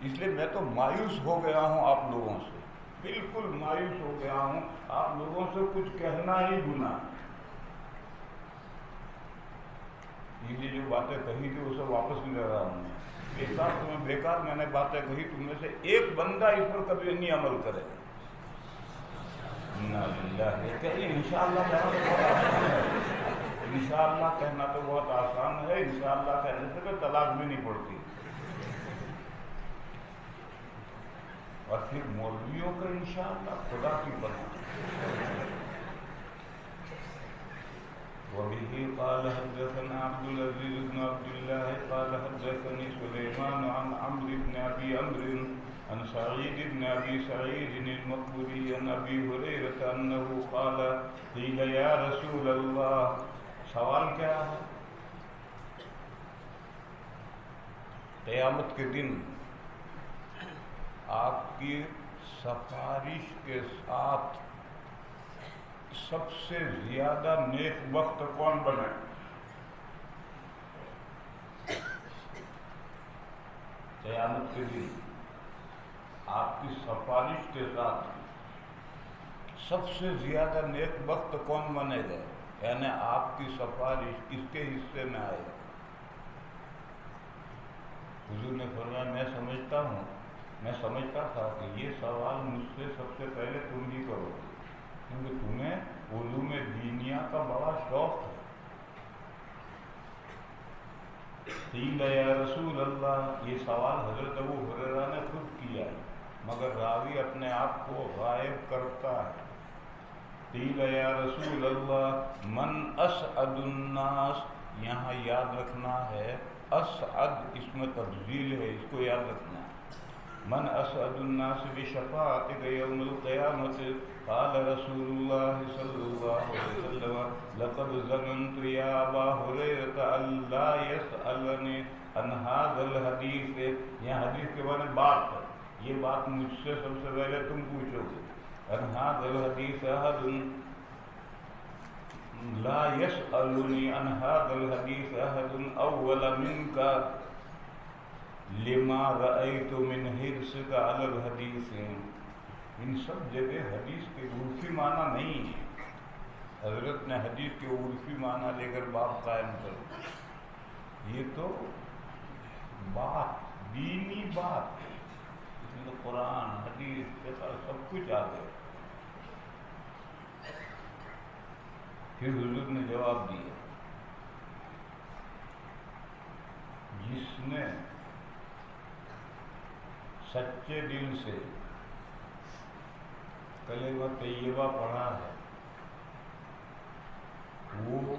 اس لیے میں تو مایوس ہو گیا ہوں آپ لوگوں سے، بالکل مایوس ہو گیا ہوں. آپ لوگوں سے کچھ کہنا ہی گناہ. یہ جو باتیں کہی تھی اسے واپس لے رہا ہوں میں. بیکار میں نے باتیں کہی، تم میں سے ایک بندہ اس پر کبھی نہیں عمل کرے. انا للہ کہ انشاءاللہ کہنا تو بہت آسان ہے، انشاءاللہ کہنا تو بہت آسان ہے، انشاءاللہ کہنے سے تو طلاق بھی نہیں پڑتی۔ اور پھر مولویوں کا انشاءاللہ خدا کی پناہ۔ وبه قال حدثنا عبد العزيز بن عبد الله قال حدثني سليمان عن عمرو بن ابي عمرو عن سعيد بن ابي سعيد المقبري عن ابي هريره انه قال قيل يا رسول الله، سوال کیا ہے؟ قیامت کے دن آپ کی سفارش کے ساتھ سب سے زیادہ نیک وقت کون بنے؟ قیامت کے دن آپ کی سفارش کے ساتھ سب سے زیادہ نیک وقت کون بنے گا؟ یعنی آپ کی سفارش کس کے حصے میں آئے گا؟ حضور نے فرمایا میں سمجھتا تھا کہ یہ سوال مجھ سے سب سے پہلے تم ہی کرو گے، کیونکہ تمہیں علوم دینیا کا بڑا شوق ہے۔ قیل یا رسول اللہ، یہ سوال حضرت ابو ہریرہ نے خود کیا ہے، مگر راوی اپنے آپ کو غائب کرتا ہے۔ قیل یا رسول اللہ من اسعد الناس، یہاں یاد رکھنا ہے اسعد اس میں تفضیل ہے، اس کو یاد رکھنا ہے۔ من اسعد الناس بشفاعتک یوم القیامت، قال رسول اللہ صلی اللہ علیہ وسلم لقد ظننت یا ابا ہریرہ الا یسألنی عن ھذا الحدیث، یہ حدیث کے بارے میں بات ہے، یہ بات مجھ سے سب سے پہلے تم پوچھو گے۔ عن ھذا الحدیث احد لا یسألنی عن ھذا الحدیث احد اول منک لما رأیت من حرصک علی الحدیث۔ ان سب جگہ حدیث کے عرفی معنی نہیں ہے، حضرت نے حدیث کے عرفی معنی لے کر باب قائم کر، یہ تو بات دینی بات ہے، اس میں تو قرآن حدیث فقہ سب کچھ آ گیا۔ پھر حضور نے جواب دیا، جس نے سچے دل سے کلمہ طیبہ پڑھا ہے وہ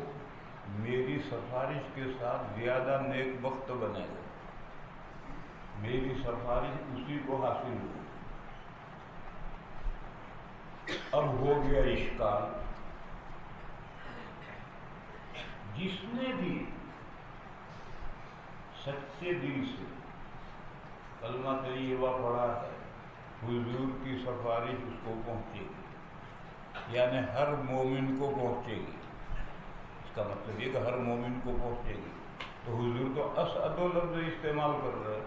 میری سفارش کے ساتھ زیادہ نیک وقت بنے گا، میری سفارش اسی کو حاصل ہو۔ اب ہو گیا اشکال، جس نے بھی سچے دل سے کلمہ طیبہ پڑھا ہے حضور کی سفارش اس کو پہنچے گی، یعنی ہر مومن کو پہنچے گی، اس کا مطلب یہ کہ ہر مومن کو پہنچے گی۔ تو حضور تو اسعد لفظ استعمال کر رہے ہیں،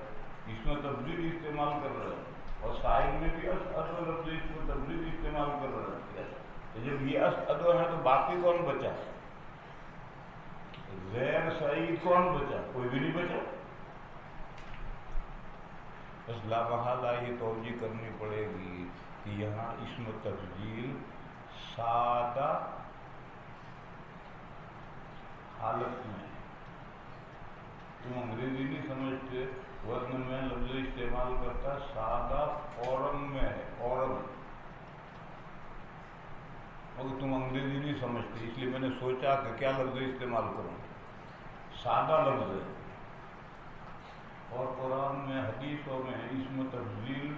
اس میں تفضیل استعمال کر رہے ہیں، اور سائل میں بھی اسعد لفظ اس میں تفضیل استعمال کر رہے ہیں۔ تو جب یہ اسعد ہے تو باقی کون بچا؟ غیر سعید کون بچا؟ کوئی بھی نہیں بچا۔ بس لامحالہ یہ توجہ کرنی پڑے گی کہ یہاں اسم تفضیل سادہ حالت میں ہے۔ تم انگریزی نہیں سمجھتے، وزن میں لفظ استعمال کرتا ہے، سادہ فورم میں ہے، فورم، مگر تم انگریزی نہیں سمجھتے، اس لیے میں نے سوچا کہ کیا لفظ استعمال کروں، سادہ لفظ ہے۔ اور قرآن میں حدیثوں میں اسم تفضیل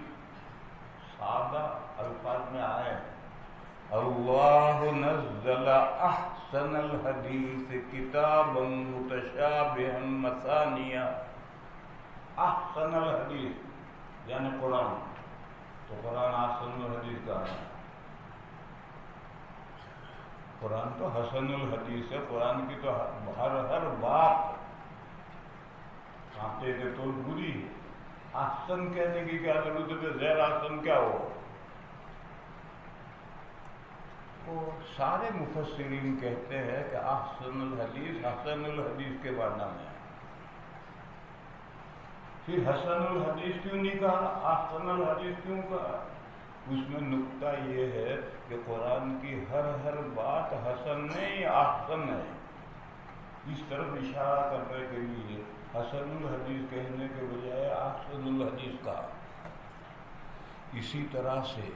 سادہ الفاظ میں آئے، اللہ نزل احسن الحدیث کتابا متشابہا مثانیہ، احسن الحدیث یعنی قرآن، تو قرآن احسن الحدیث کا ہے، قرآن تو حسن الحدیث ہے، قرآن کی تو ہر بات کانٹے کے تو بری ہے، احسن کہنے کی کیا ضرورت ہے؟ غیر احسن کیا ہو؟ تو سارے مفسرین کہتے ہیں کہ احسن الحدیث حسن الحدیث کے معنی میں ہے۔ پھر حسن الحدیث کیوں نہیں کہا، احسن الحدیث کیوں کہا؟ اس میں نقطہ یہ ہے کہ قرآن کی ہر بات حسن نہیں احسن ہے. اس طرف اشارہ کرنے کے لیے حسن الحدیث کہنے کے بجائے احسن الحدیث کا. اسی طرح سے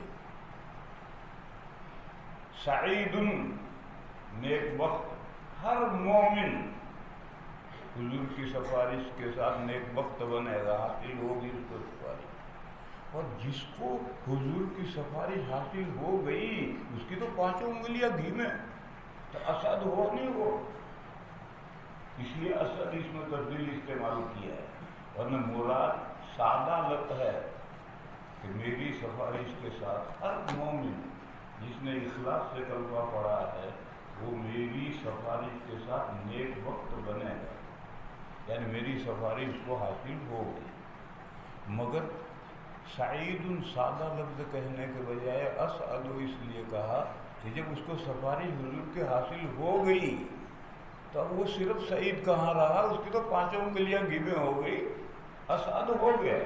سعید نیک بخت، ہر مومن حضور کی سفارش کے ساتھ نیک بخت بنے گا، حاصل ہوگی اس کو سفارش. اور جس کو حضور کی سفارش حاصل ہو گئی اس کی تو 5 انگلیاں گھی میں، تو اسد ہو نہیں وہ. اس لیے اسد اس میں تبدیل استعمال کیا ہے، ورنہ مراد سادہ لفظ ہے کہ میری سفارش کے ساتھ ہر مومن جس نے اخلاص سے کلمہ پڑھا ہے وہ میری سفارش کے ساتھ نیک وقت بنے گا، یعنی میری سفارش کو حاصل ہوگی. مگر سعید سادہ لفظ کہنے کے بجائے اسعد اس لیے کہا کہ جب اس کو سفارش حضور کے حاصل ہو گئی تو اب وہ صرف سعید کہاں رہا، اس کی تو 5 انگلیاں گھی میں ہو گئی، اسعد ہو گیا.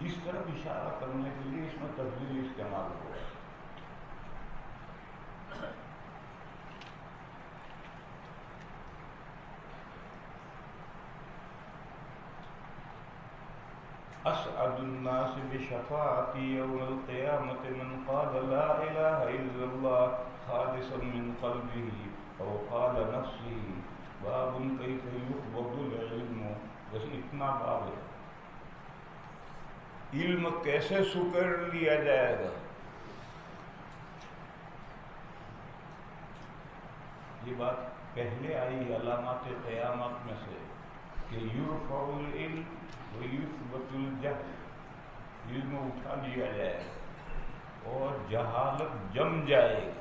اس طرف اشارہ کرنے کے لیے اس میں تفضیل استعمال ہوا. اسعد الناس بشفاعتی یوم القیامت من قال لا الہ الا اللہ خالصا من قلبه او قال نفسه. باب کیف یقبض العلم. بس اتنا باب ہے، علم کیسے سکڑ لیا جائے گا. یہ بات پہلے آئی علامات قیامت میں سے کہ یرفع العلم ویثبت الجہل. علم اٹھا لیا جائے گا اور جہالت جم جائے گی.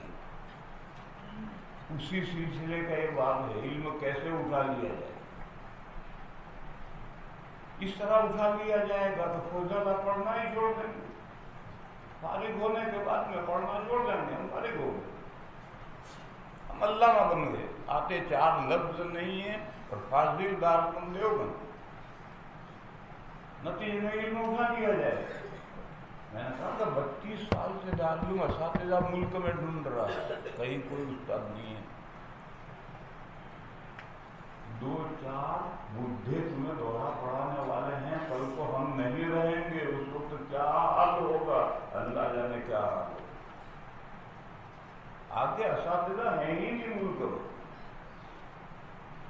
اسی سلسلے کا یہ باب ہے، علم کیسے اٹھا لیا جائے. اس طرح اٹھا لیا جائے گا تو فضلہ پڑھنا ہی چھوڑ دیں گے، فارغ ہونے کے بعد میں پڑھنا چھوڑ دیں گے. ہم فارغ ہو گئے، ہم علامہ بن گئے. آتے 4 لفظ نہیں ہیں اور فاضل دارالعلوم دیوبند. نتیجے میں علم اٹھا لیا جائے. میں نے کہا کہ 32 سال سے دارالعلوم اساتذہ ملک میں ڈھونڈ رہا ہے، کہیں کوئی استاد نہیں ہے. 2-4 بڈھے تمہیں دوہرا پڑھانے والے ہیں، کل کو ہم نہیں رہیں گے، اس وقت کیا حال ہوگا اللہ جانے کیا حال ہوگا. آگے اساتذہ ہیں ہی نہیں ملک میں.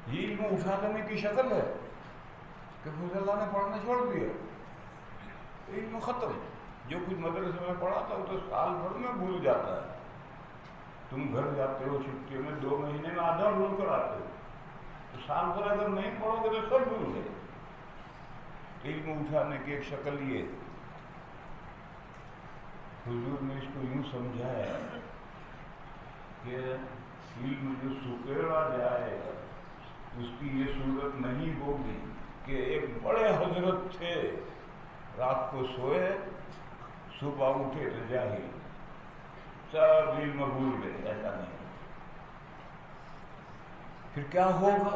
یہ علم اٹھا لینے کی شکل ہے کہ فضل اللہ نے پڑھنا چھوڑ دیا، علم ختم. جو کچھ مدرسے میں پڑھا تھا وہ تو سال بھر میں بھول جاتا ہے. تم گھر جاتے ہو چھٹیوں میں 2 مہینے میں آدھا بھول کر آتے ہو، تو سال بھر اگر نہیں پڑھو گے تو سب بھول گئے. علم اٹھانے کی ایک شکل یہ. حضور نے اس کو یوں سمجھایا کہ علم جو سکیڑا جائے گا اس کی یہ صورت نہیں ہوگی کہ ایک بڑے حضرت تھے، رات کو سوئے صبح اٹھے تو جاہل، سب علم بھول گئے. ایسا نہیں. پھر کیا ہوگا؟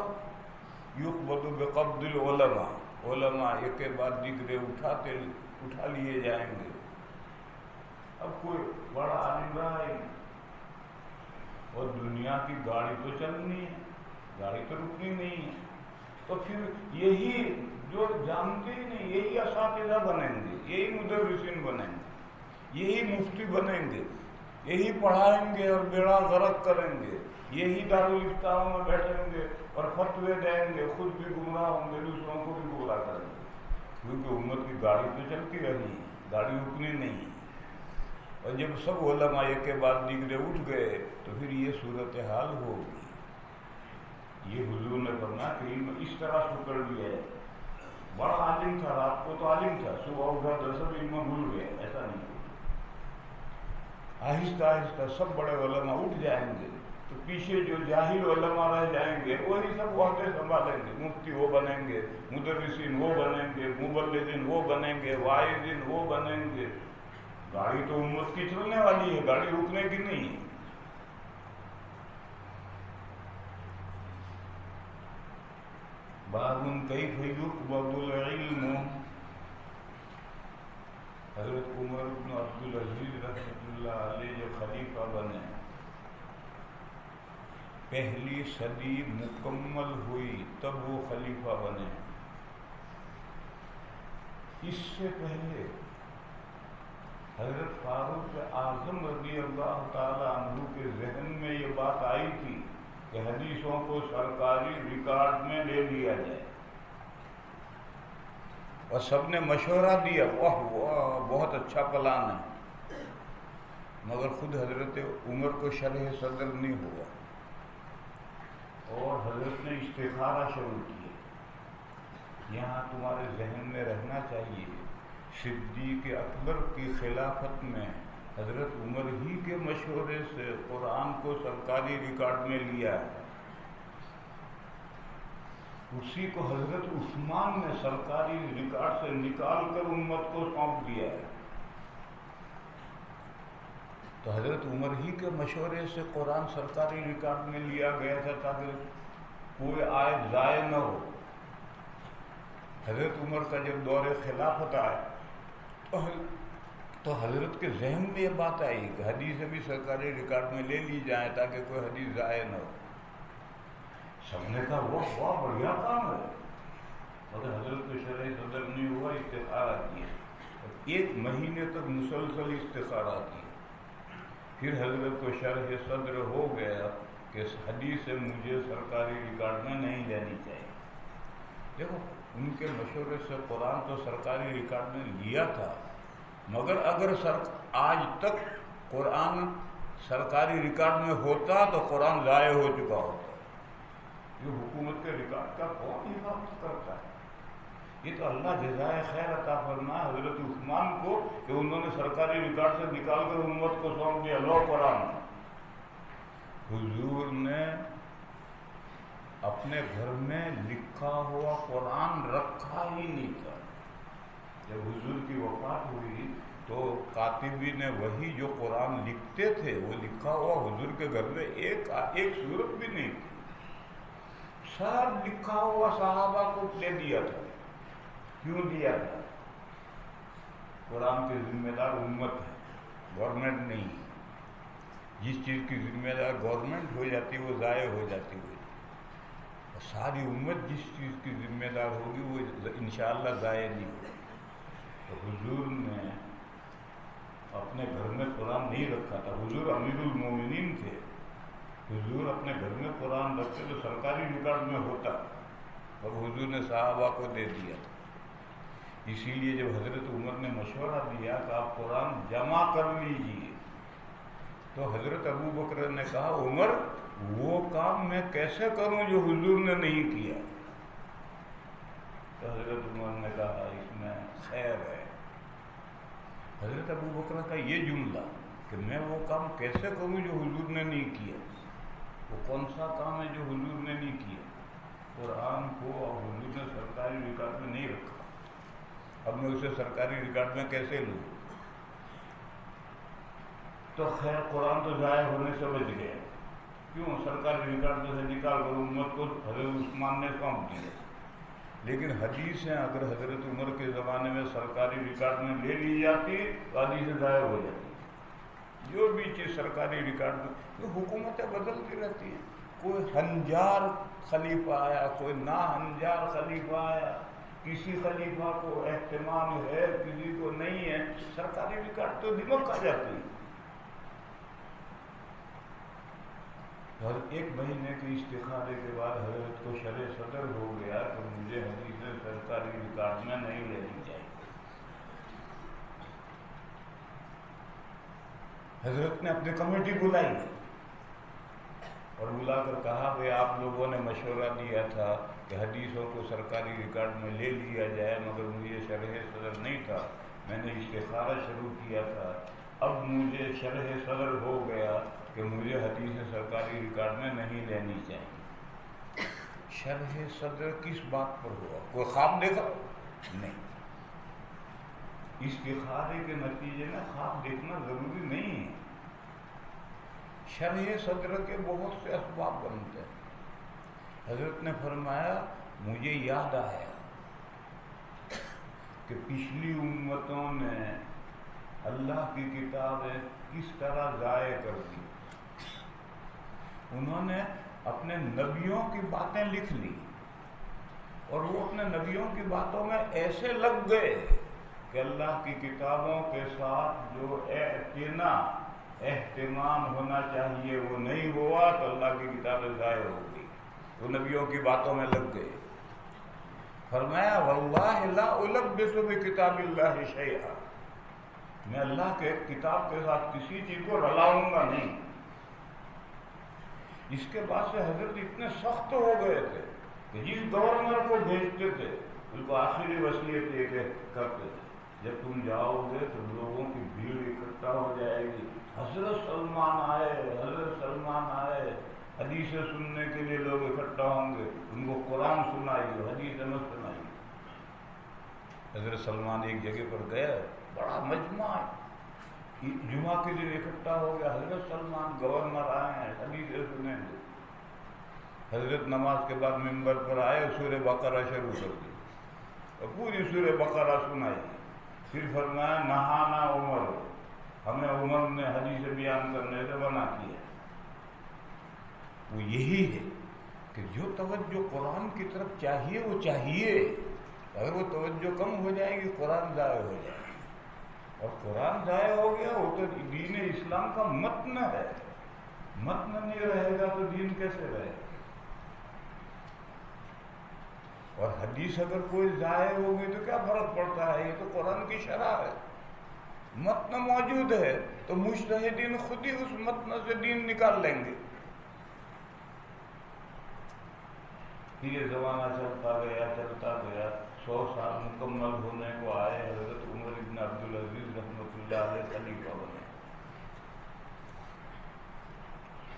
یقبض بقبض العلماء. علماء ایک کے بعد دیگرے اٹھا لیے جائیں گے. اب کوئی بڑا عالم رہا ہے اور دنیا کی گاڑی تو چلنی ہے، گاڑی تو رکنی نہیں ہے. تو پھر یہی جو جانتے ہی نہیں یہی اساتذہ بنیں گے، یہی مدرسین بنیں گے، یہی مفتی بنیں گے، یہی پڑھائیں گے اور بیڑا غرق کریں گے، یہی دارالافتاؤں میں بیٹھیں گے اور فتوے دیں گے، خود بھی گمراہ ہوں گے، دوسروں کو بھی گمراہ کریں گے. کیونکہ امت کی گاڑی تو چلتی رہی ہے، گاڑی رکنی نہیں ہے. اور جب سب علماء ایک کے بعد دیگرے اٹھ گئے تو پھر یہ صورتحال ہوگی. یہ حضور نے فرمایا کہ علم اس طرح سکڑ لیا ہے. بڑا عالم تھا، رات کو تو عالم تھا، صبح اٹھا تو سب علم بھول گئے. ایسا نہیں. آہستہ آہستہ سب بڑے علماء اٹھ جائیں گے تو پیچھے جو جاہل علماء رہ جائیں گے وہی سب عہدے سنبھالیں گے. مفتی وہ بنیں گے، مدرسین وہ بنیں گے، مبلغین وہ بنیں گے، واعظین وہ بنیں گے. گاڑی تو امت کی چلنے والی ہے، گاڑی رکنے کی نہیں ہے. باب کیف یقبض العلم. حضرت عمر بن عبدالعزیز رحمۃ اللہ علیہ جو خلیفہ بنے، پہلی صدی مکمل ہوئی تب وہ خلیفہ بنے۔ اس سے پہلے حضرت فاروق اعظم رضی اللہ تعالی عنہ کے ذہن میں یہ بات آئی تھی کہ حدیثوں کو سرکاری ریکارڈ میں لے لیا جائے، اور سب نے مشورہ دیا، واہ واہ بہت اچھا پلان ہے، مگر خود حضرت عمر کو شرح صدر نہیں ہوا، اور حضرت نے استخارہ شروع کیا۔ یہاں تمہارے ذہن میں رہنا چاہیے، صدیق اکبر کی خلافت میں حضرت عمر ہی کے مشورے سے قرآن کو سرکاری ریکارڈ میں لیا ہے، اسی کو حضرت عثمان نے سرکاری ریکارڈ سے نکال کر امت کو سونپ دیا ہے۔ تو حضرت عمر ہی کے مشورے سے قرآن سرکاری ریکارڈ میں لیا گیا تھا تاکہ کوئی آیت ضائع نہ ہو۔ حضرت عمر کا جب دور خلافت آئے تو حضرت کے ذہن میں یہ بات آئی کہ حدیثیں بھی سرکاری ریکارڈ میں لے لی جائیں تاکہ کوئی حدیث ضائع نہ ہو۔ سب نے کہا وہ بہت بڑھیا کام ہے، مگر حضرت کو شرح صدر نہیں ہوا، استخارہ کیا، ایک مہینے تک مسلسل استخارہ کیا، پھر حضرت کو شرح صدر ہو گیا کہ اس حدیث سے مجھے سرکاری ریکارڈ میں نہیں لینی چاہیے۔ دیکھو ان کے مشورے سے قرآن تو سرکاری ریکارڈ میں لیا تھا، مگر اگر آج تک قرآن سرکاری ریکارڈ میں ہوتا تو قرآن ضائع ہو چکا ہوتا۔ یہ حکومت کے ریکارڈ کا کون حفاظت کرتا ہے؟ یہ تو اللہ جزائے خیر عطا فرمائے حضرت عثمان کو کہ انہوں نے سرکاری ریکارڈ سے نکال کر امت کو سونپ دیا، لو قرآن۔ حضور نے اپنے گھر میں لکھا ہوا قرآن رکھا ہی نہیں تھا۔ جب حضور کی وفات ہوئی تو کاتبین وحی جو قرآن لکھتے تھے وہ لکھا ہوا حضور کے گھر میں ایک صورت بھی نہیں تھی، سب لکھا ہوا صحابہ کو دے دیا تھا۔ کیوں دیا تھا؟ قرآن کے ذمہ دار امت ہے، گورنمنٹ نہیں ہے۔ جس چیز کی ذمہ دار گورنمنٹ ہو جاتی وہ ضائع ہو جاتی ہوئی، اور ساری امت جس چیز کی ذمہ دار ہوگی وہ انشاءاللہ ضائع نہیں ہوگی۔ تو حضور نے اپنے گھر میں قرآن نہیں رکھا تھا، حضور امیر المومنین تھے، حضور اپنے گھر میں قرآن رکھتے تو سرکاری ریکارڈ میں ہوتا، اور حضور نے صحابہ کو دے دیا تھا۔ اسی لیے جب حضرت عمر نے مشورہ دیا کہ آپ قرآن جمع کر لیجیے تو حضرت ابو بکر نے کہا عمر وہ کام میں کیسے کروں جو حضور نے نہیں کیا؟ تو حضرت عمر نے کہا اس میں خیر ہے۔ حضرت ابو بکر کا یہ جملہ کہ میں وہ کام کیسے کروں جو حضور نے نہیں کیا، وہ کون سا کام ہے جو حضور نے نہیں کیا؟ قرآن کو اور حضور نے سرکاری ریکارڈ میں نہیں رکھا، اب میں اسے سرکاری ریکارڈ میں کیسے لوں؟ تو خیر قرآن تو ضائع ہونے سے بچ گیا، کیوں؟ سرکاری ریکارڈ میں سے نکال کر امت کو حضرت عثمان نے سونپ دیا۔ لیکن حدیثیں اگر حضرت عمر کے زمانے میں سرکاری ریکارڈ میں لے لی جاتی تو حدیثیں ضائع ہو جاتی۔ جو بھی چیز سرکاری ریکارڈ میں، حکومتیں بدلتی رہتی ہیں، کوئی ہنجار خلیفہ آیا، کوئی نا ہنجار خلیفہ آیا، کسی خلیفہ کو اہتمام ہے کسی کو نہیں ہے، سرکاری ریکارڈ تو دماغ آ جاتی ہے۔ اور ایک مہینے کے استخارے کے بعد حضرت کو شرح صدر ہو گیا کہ مجھے حدیثیں سرکاری ریکارڈ میں نہیں لینی چاہیے۔ حضرت نے اپنی کمیٹی بلائی اور بلا کر کہا بھئی آپ لوگوں نے مشورہ دیا تھا کہ حدیثوں کو سرکاری ریکارڈ میں لے لیا جائے، مگر مجھے شرح صدر نہیں تھا، میں نے استخارہ شروع کیا تھا، اب مجھے شرح صدر ہو گیا کہ مجھے حدیث سرکاری ریکارڈ میں نہیں لینی چاہیے۔ شرح صدر کس بات پر ہوا؟ کوئی خواب دیکھا؟ نہیں۔ استخارے کے نتیجے میں خواب دیکھنا ضروری نہیں ہے۔ شرح صدر کے بہت سے اسباب بنتے ہیں۔ حضرت نے فرمایا مجھے یاد آیا کہ پچھلی امتوں نے اللہ کی کتابیں کس طرح ضائع کر دی. انہوں نے اپنے نبیوں کی باتیں لکھ لی اور وہ اپنے نبیوں کی باتوں میں ایسے لگ گئے کہ اللہ کی کتابوں کے ساتھ جو اہتمام ہونا چاہیے وہ نہیں ہوا تو اللہ کی کتابیں ضائع ہو گئی. وہ نبیوں کی باتوں میں لگ گئے. فرمایا واللہ لا البس بکتاب اللہ شیئا، میں اللہ کے کتاب کے ساتھ کسی چیز کو رلاؤں گا نہیں. اس کے بعد سے حضرت اتنے سخت ہو گئے تھے کہ جس گورنر کو بھیجتے تھے ان کو آخری وصیت یہ کرتے تھے جب تم جاؤ گے تو لوگوں کی بھیڑ اکٹھا ہو جائے گی. حضرت سلمان آئے حدیثیں سننے کے لیے لوگ اکٹھا ہوں گے، ان کو قرآن سنائیے، حدیثیں مت سنائیے. حضرت سلمان ایک جگہ پر گئے، بڑا مجمع جمعہ کے دن اکٹھا ہو گیا. حضرت سلمان گورنر آئے ہیں، حدیثیں سنیں گے. حضرت نماز کے بعد ممبر پر آئے، سورہ بقرہ شروع کر دی اور پوری سورہ بقرہ سنائی. پھر فرمایا نہانا عمر، ہمیں عمر نے حدیث بیان کرنے سے منع کیا. وہ یہی ہے کہ جو توجہ قرآن کی طرف چاہیے وہ چاہیے. اگر وہ توجہ کم ہو جائے گی قرآن ضائع ہو جائے گا، اور قرآن ضائع ہو گیا وہ تو دین اسلام کا متن ہے. متن نہیں رہے گا تو دین کیسے رہے گا؟ اور حدیث اگر کوئی ضائع ہوگی تو کیا فرق پڑتا ہے؟ یہ تو قرآن کی شرح ہے. متن موجود ہے تو مجتہدین خود ہی اس متن سے دین نکال لیں گے. یہ زمانہ چلتا گیا 100 سال مکمل ہونے کو آئے. حضرت عمر بن عبدالعزیز رحمۃ اللہ علیہ خلیفہ بنے.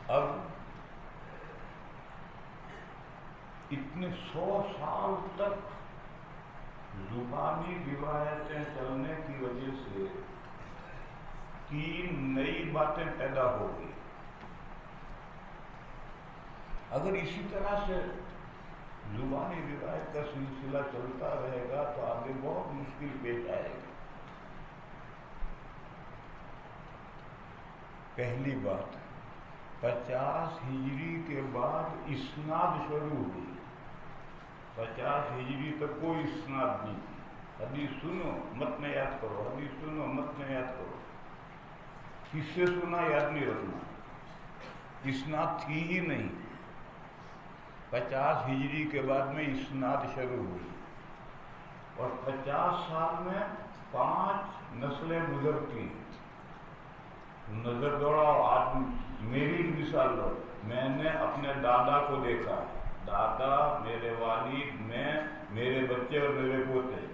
اب اتنے 100 سال تک زبانی روایتیں چلنے کی وجہ سے 3 نئی باتیں پیدا ہو گئی. اگر اسی طرح سے زبانی روایت کا سلسلہ چلتا رہے گا تو آگے بہت مشکل پیش آئے گی. پہلی بات، 50 ہجری کے بعد اسناد شروع ہوئی. 50 ہجری تک کوئی اسناد نہیں تھی. حدیث سنو متن یاد کرو، حدیث سنو متن یاد کرو. کس سے سنا یاد نہیں رکھنا. اسناد تھی ہی نہیں. 50 ہجری کے بعد میں اسناد شروع ہوئی اور 50 سال میں 5 نسلیں گزرتی. نظر دوڑاؤ، آدمی میری مثال لو. میں نے اپنے دادا کو دیکھا، دادا، میرے والد، میں، میرے بچے اور میرے پوتے.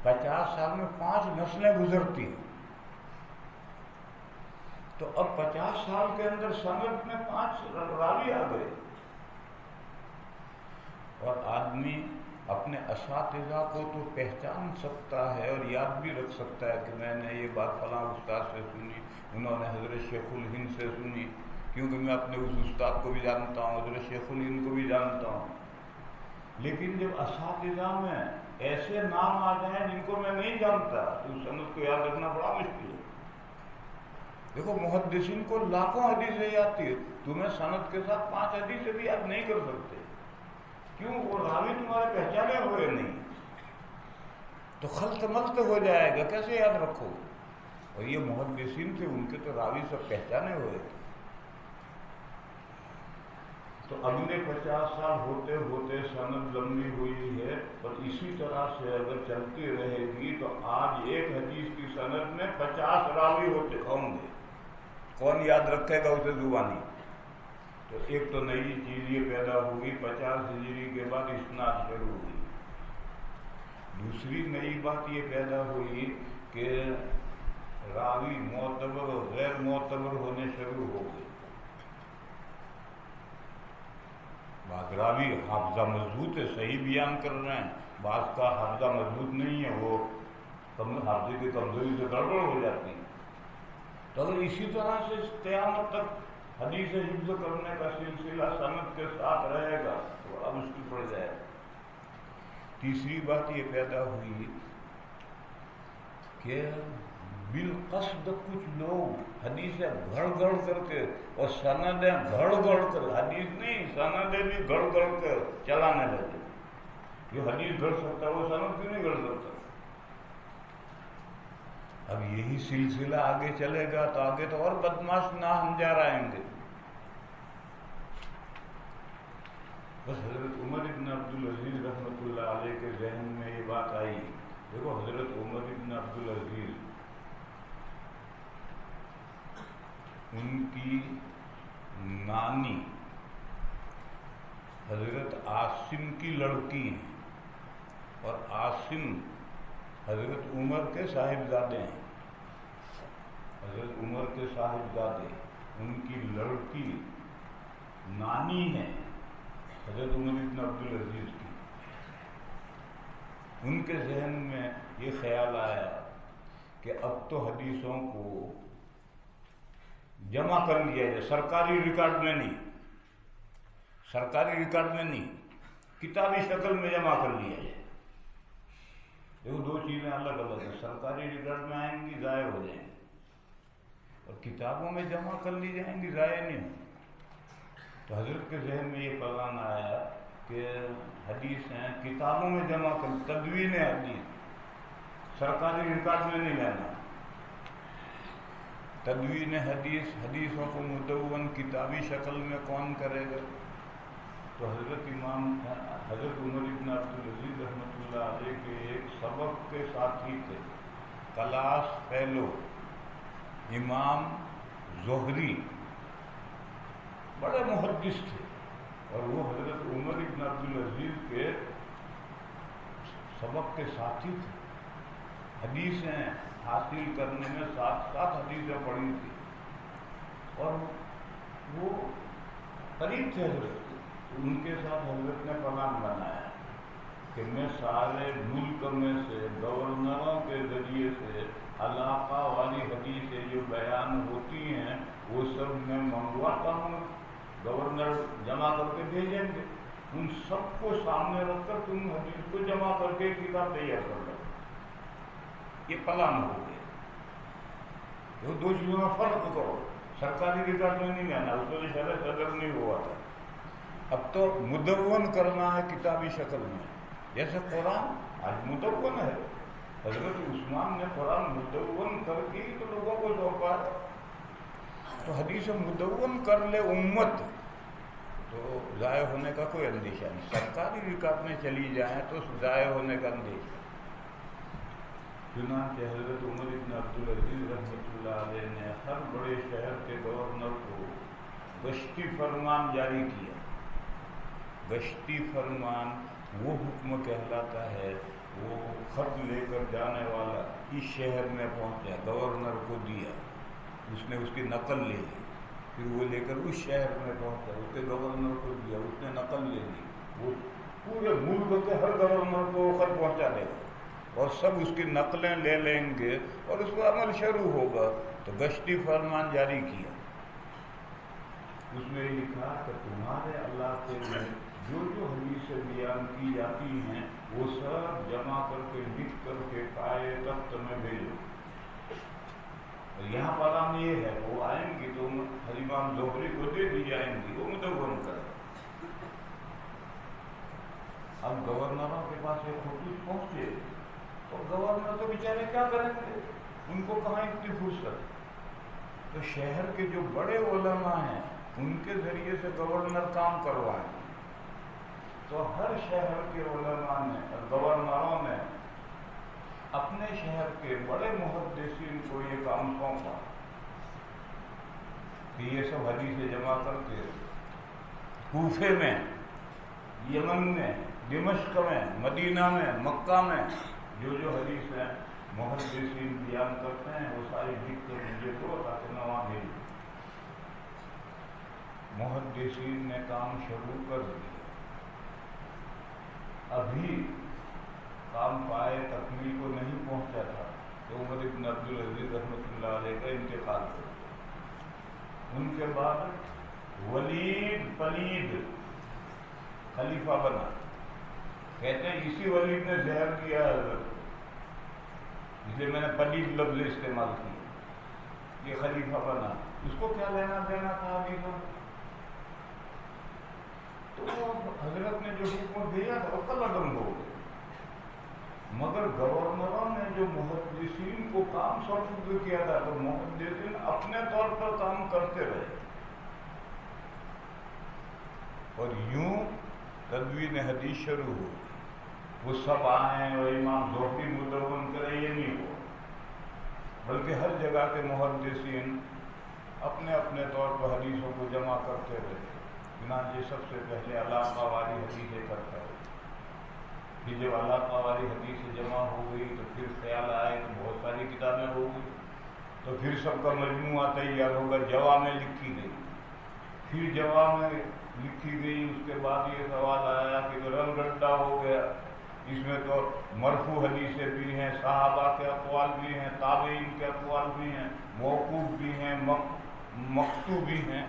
50 سال میں 5 نسلیں گزرتی. تو اب 50 سال کے اندر سند میں 5 راوی آ گئے. اور آدمی اپنے اساتذہ کو تو پہچان سکتا ہے اور یاد بھی رکھ سکتا ہے کہ میں نے یہ بات فلاں استاد سے سنی، انہوں نے حضرت شیخ الہند سے سنی، کیونکہ میں اپنے اس استاد کو بھی جانتا ہوں، حضرت شیخ الہند کو بھی جانتا ہوں. لیکن جب اساتذہ میں ایسے نام آ جائیں جن کو میں نہیں جانتا تو اس سند کو یاد رکھنا بڑا مشکل ہے. دیکھو محدثین کو لاکھوں حدیثیں یاد تھی، تمہیں سند کے ساتھ 5 حدیثیں بھی یاد نہیں کر سکتے. کیوں؟ وہ راوی تمہارے پہچانے ہوئے نہیں تو خلط ملط ہو جائے گا، کیسے یاد رکھو؟ اور یہ محدثین تھے، ان کے تو راوی سب پہچانے ہوئے تھے. تو اگلے 50 سال ہوتے ہوتے سند لمبی ہوئی ہے اور اسی طرح سے اگر چلتی رہے گی تو آج ایک حدیث کی سند میں 50 راوی ہوتے ہوں گے. کون یاد رکھے گا اسے زبانی؟ تو ایک تو نئی چیز یہ پیدا ہوئی، 50 ہجری کے بعد اسناد شروع ہوئی. دوسری نئی بات یہ پیدا ہوئی کہ راوی معتبر اور غیر معتبر ہونے شروع ہو گئے. بعض راوی حافظہ مضبوط ہے، صحیح بیان کر رہے ہیں، بعض کا حافظہ مضبوط نہیں ہے، وہ حافظے کی کمزوری سے گڑبڑ ہو جاتی ہے. تو اگر اسی طرح سے قیامت تک حدیث حفظ کرنے کا سلسلہ سند کے ساتھ رہے گا تو بڑا مشکل پڑ جائے گا. تیسری بات یہ پیدا ہوئی کہ بالقصد کچھ لوگ حدیثیں گھڑ گھڑ کر کے اور سندیں گھڑ گھڑ کر، حدیث نہیں سندیں بھی گھڑ گھڑ کر چلانے لگے. جو حدیث گھڑ سکتا ہے وہ سند کیوں نہیں گھڑ سکتا؟ اب یہی سلسلہ آگے چلے گا تو آگے تو اور بدماش نہ ہنجار آئیں گے. بس حضرت عمر ابن عبدالعزیز رحمۃ اللہ علیہ کے ذہن میں یہ بات آئی. دیکھو حضرت عمر ابن عبدالعزیز، ان کی نانی حضرت عاصم کی لڑکی ہیں، اور عاصم حضرت عمر کے صاحبزادے ہیں. حضرت عمر کے صاحبزادے، ان کی لڑکی نانی ہے حضرت عمر ابن عبدالعزیز کی. ان کے ذہن میں یہ خیال آیا کہ اب تو حدیثوں کو جمع کر لیا جائے، سرکاری ریکارڈ میں نہیں، سرکاری ریکارڈ میں نہیں، کتابی شکل میں جمع کر لیا جائے. دیکھو دو چیزیں الگ الگ ہیں، سرکاری ریکارڈ میں آئیں گی ضائع ہو جائیں گی، اور کتابوں میں جمع کر لی جائیں گی ضائع نہیں ہوں. تو حضرت کے ذہن میں یہ پلان آیا کہ حدیثیں کتابوں میں جمع کر، تدوین حدیث سرکاری ریکارڈ میں نہیں لینا. تدوین حدیث، حدیثوں کو مدون کتابی شکل میں کون کرے گا؟ تو حضرت عمر ابن عبدالعزیز رحمۃ اللہ علیہ کے ایک سبق کے ساتھی تھے، کلاس فیلو امام زہری، بڑے محدث تھے، اور وہ حضرت عمر ابن عبدالعزیز کے سبق کے ساتھی تھے. حدیثیں حاصل کرنے میں ساتھ ساتھ حدیثیں پڑھی تھی، اور وہ قریب تھے حضرت. ان کے ساتھ حضرت نے پلان بنایا کہ میں سارے ملک میں سے گورنروں کے ذریعے سے علاقہ والی حدیثیں جو بیان ہوتی ہیں وہ سب میں منگواتا ہوں. گورنر جمع کر کے بھیجیں گے، ان سب کو سامنے رکھ کر تم حدیث کو جمع کر کے کتاب تیار کر لو. یہ پلان ہو گیا. وہ دو چیزوں میں فرق کرو، سرکاری ریکارڈ میں نہیں لینا، اس میں شرح صدر نہیں ہوا تھا. اب تو مدون کرنا ہے کتابی شکل میں، جیسے قرآن آج مدون ہے. حضرت عثمان نے قرآن مدون کر کے تو لوگوں کو سونپا ہے. تو حدیث مدون کر لے امت تو ضائع ہونے کا کوئی اندیشہ نہیں. سرکاری ریکارڈ میں چلی جائیں تو ضائع ہونے کا اندیشہ. چنانچہ حضرت عمر ابن عبدالعزیز رحمۃ اللہ علیہ نے ہر بڑے شہر کے گورنر کو گشتی فرمان جاری کیا. گشتی فرمان وہ حکم کہلاتا ہے، وہ خط لے کر جانے والا اس شہر میں پہنچا، گورنر کو دیا، اس نے اس کی نقل لے لی، پھر وہ لے کر اس شہر میں پہنچا، اس کے گورنر کو دیا، اس نے نقل لے لی، وہ پورے ملک کے ہر گورنر کو وہ خط پہنچا دے گا، اور سب اس کی نقلیں لے لیں گے اور اس پر عمل شروع ہوگا. تو گشتی فرمان جاری کیا. اس میں لکھا کہ تمہارے علاقے میں جو جو حدیثیں بیان کی جاتی ہیں وہ سب جمع کر کے لکھ کر کے پائے تخت میں بھیجو. یہاں پلان یہ ہے وہ آئیں گی تو امام زہری کو دے دی جائیں گی، وہ مدون کرے. اب گورنروں کے پاس یہ خطوط پہنچے تو گورنر تو بیچارے کیا کریں گے، ان کو کہاں اتنی فرصت. تو شہر کے جو بڑے علماء ہیں ان کے ذریعے سے گورنر کام کروائیں. تو ہر شہر کے علماء نے، گورنروں نے اپنے شہر کے بڑے محدثین کو یہ کام سونپا کہ یہ سب حدیثیں جمع کر کے کوفے میں، یمن میں، دمشق میں، مدینہ میں، مکہ میں جو جو حدیثیں محدثین بیان کرتے ہیں وہ ساری لکھ کر مجھے دو تاکہ میں وہاں بھیجوں. محدثین نے کام شروع کر دیا. ابھی کام پائے تکمیل کو نہیں پہنچا تھا تو عمر ابن عبدالعزیز رحمۃ اللہ علیہ کا انتقال ہو گیا. ان کے بعد ولید پلید خلیفہ بنا. کہتے ہیں اسی ولید نے زہر دیا حضرت. اس لیے میں نے پلید لفظ استعمال کی، یہ خلیفہ بنا، اس کو کیا لینا دینا تھا علی کو؟ تو حضرت نے جو حکم دیا تھا وہ کل عدم ہو گیا، مگر گورنروں نے جو محدثین کو کام سپرد کیا تھا تو محدثین اپنے طور پر کام کرتے رہے، اور یوں تدوین حدیث شروع ہو، وہ سب آئیں اور امام زہری مدون کرے، یہ نہیں ہوا، بلکہ ہر جگہ کے محدثین اپنے اپنے طور پر حدیثوں کو جمع کرتے رہے۔ چنانچہ سب سے پہلے علاقہ والی حدیثیں کرتا ہے، پھر جب علاقہ والی حدیثیں جمع ہو گئی تو پھر خیال آئے کہ بہت ساری کتابیں ہو گئی، تو پھر سب کا مجموعہ تیار ہوگا، جوا میں لکھی گئی، پھر جوا میں لکھی گئی، اس کے بعد یہ سوال آیا کہ جو رنگ گڈھا ہو گیا، اس میں تو مرفوع حدیثیں بھی ہیں، صحابہ کے اقوال بھی ہیں، تابعین کے اقوال بھی ہیں، موقوف بھی ہیں، مقطوع بھی ہیں،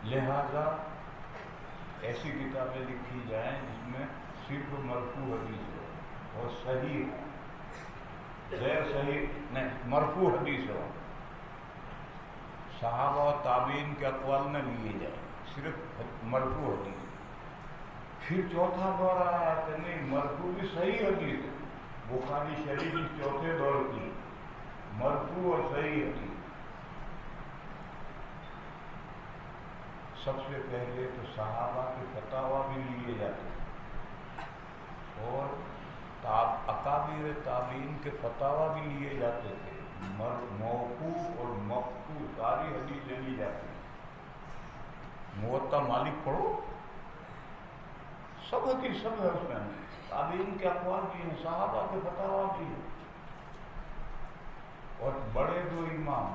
لہذا ایسی کتابیں لکھی جائیں جس میں صرف مرفوع حدیث ہو اور صحیح غیر صحیح نہیں، مرفوع حدیث ہو، صحابہ و تابعین کے اقوال نہ لیے جائیں، صرف مرفوع حدیث۔ پھر چوتھا دور آیا کہ نہیں، مرفوع بھی صحیح حدیث ہے، بخاری شریف اس چوتھے دور کی مرفوع اور صحیح حدیث۔ سب سے پہلے تو صحابہ کے فتاویٰ بھی لیے جاتے تھے اور اکابر تابعین کے فتاویٰ بھی لیے جاتے تھے، موقوف اور مقطوع ساری حدیثیں لی جاتی ہیں۔ موطا مالک پڑھو، سب حدیث سب ہے اس میں، تابعین کے اقوال بھی ہیں، صحابہ کے فتاویٰ بھی ہیں، اور بڑے دو امام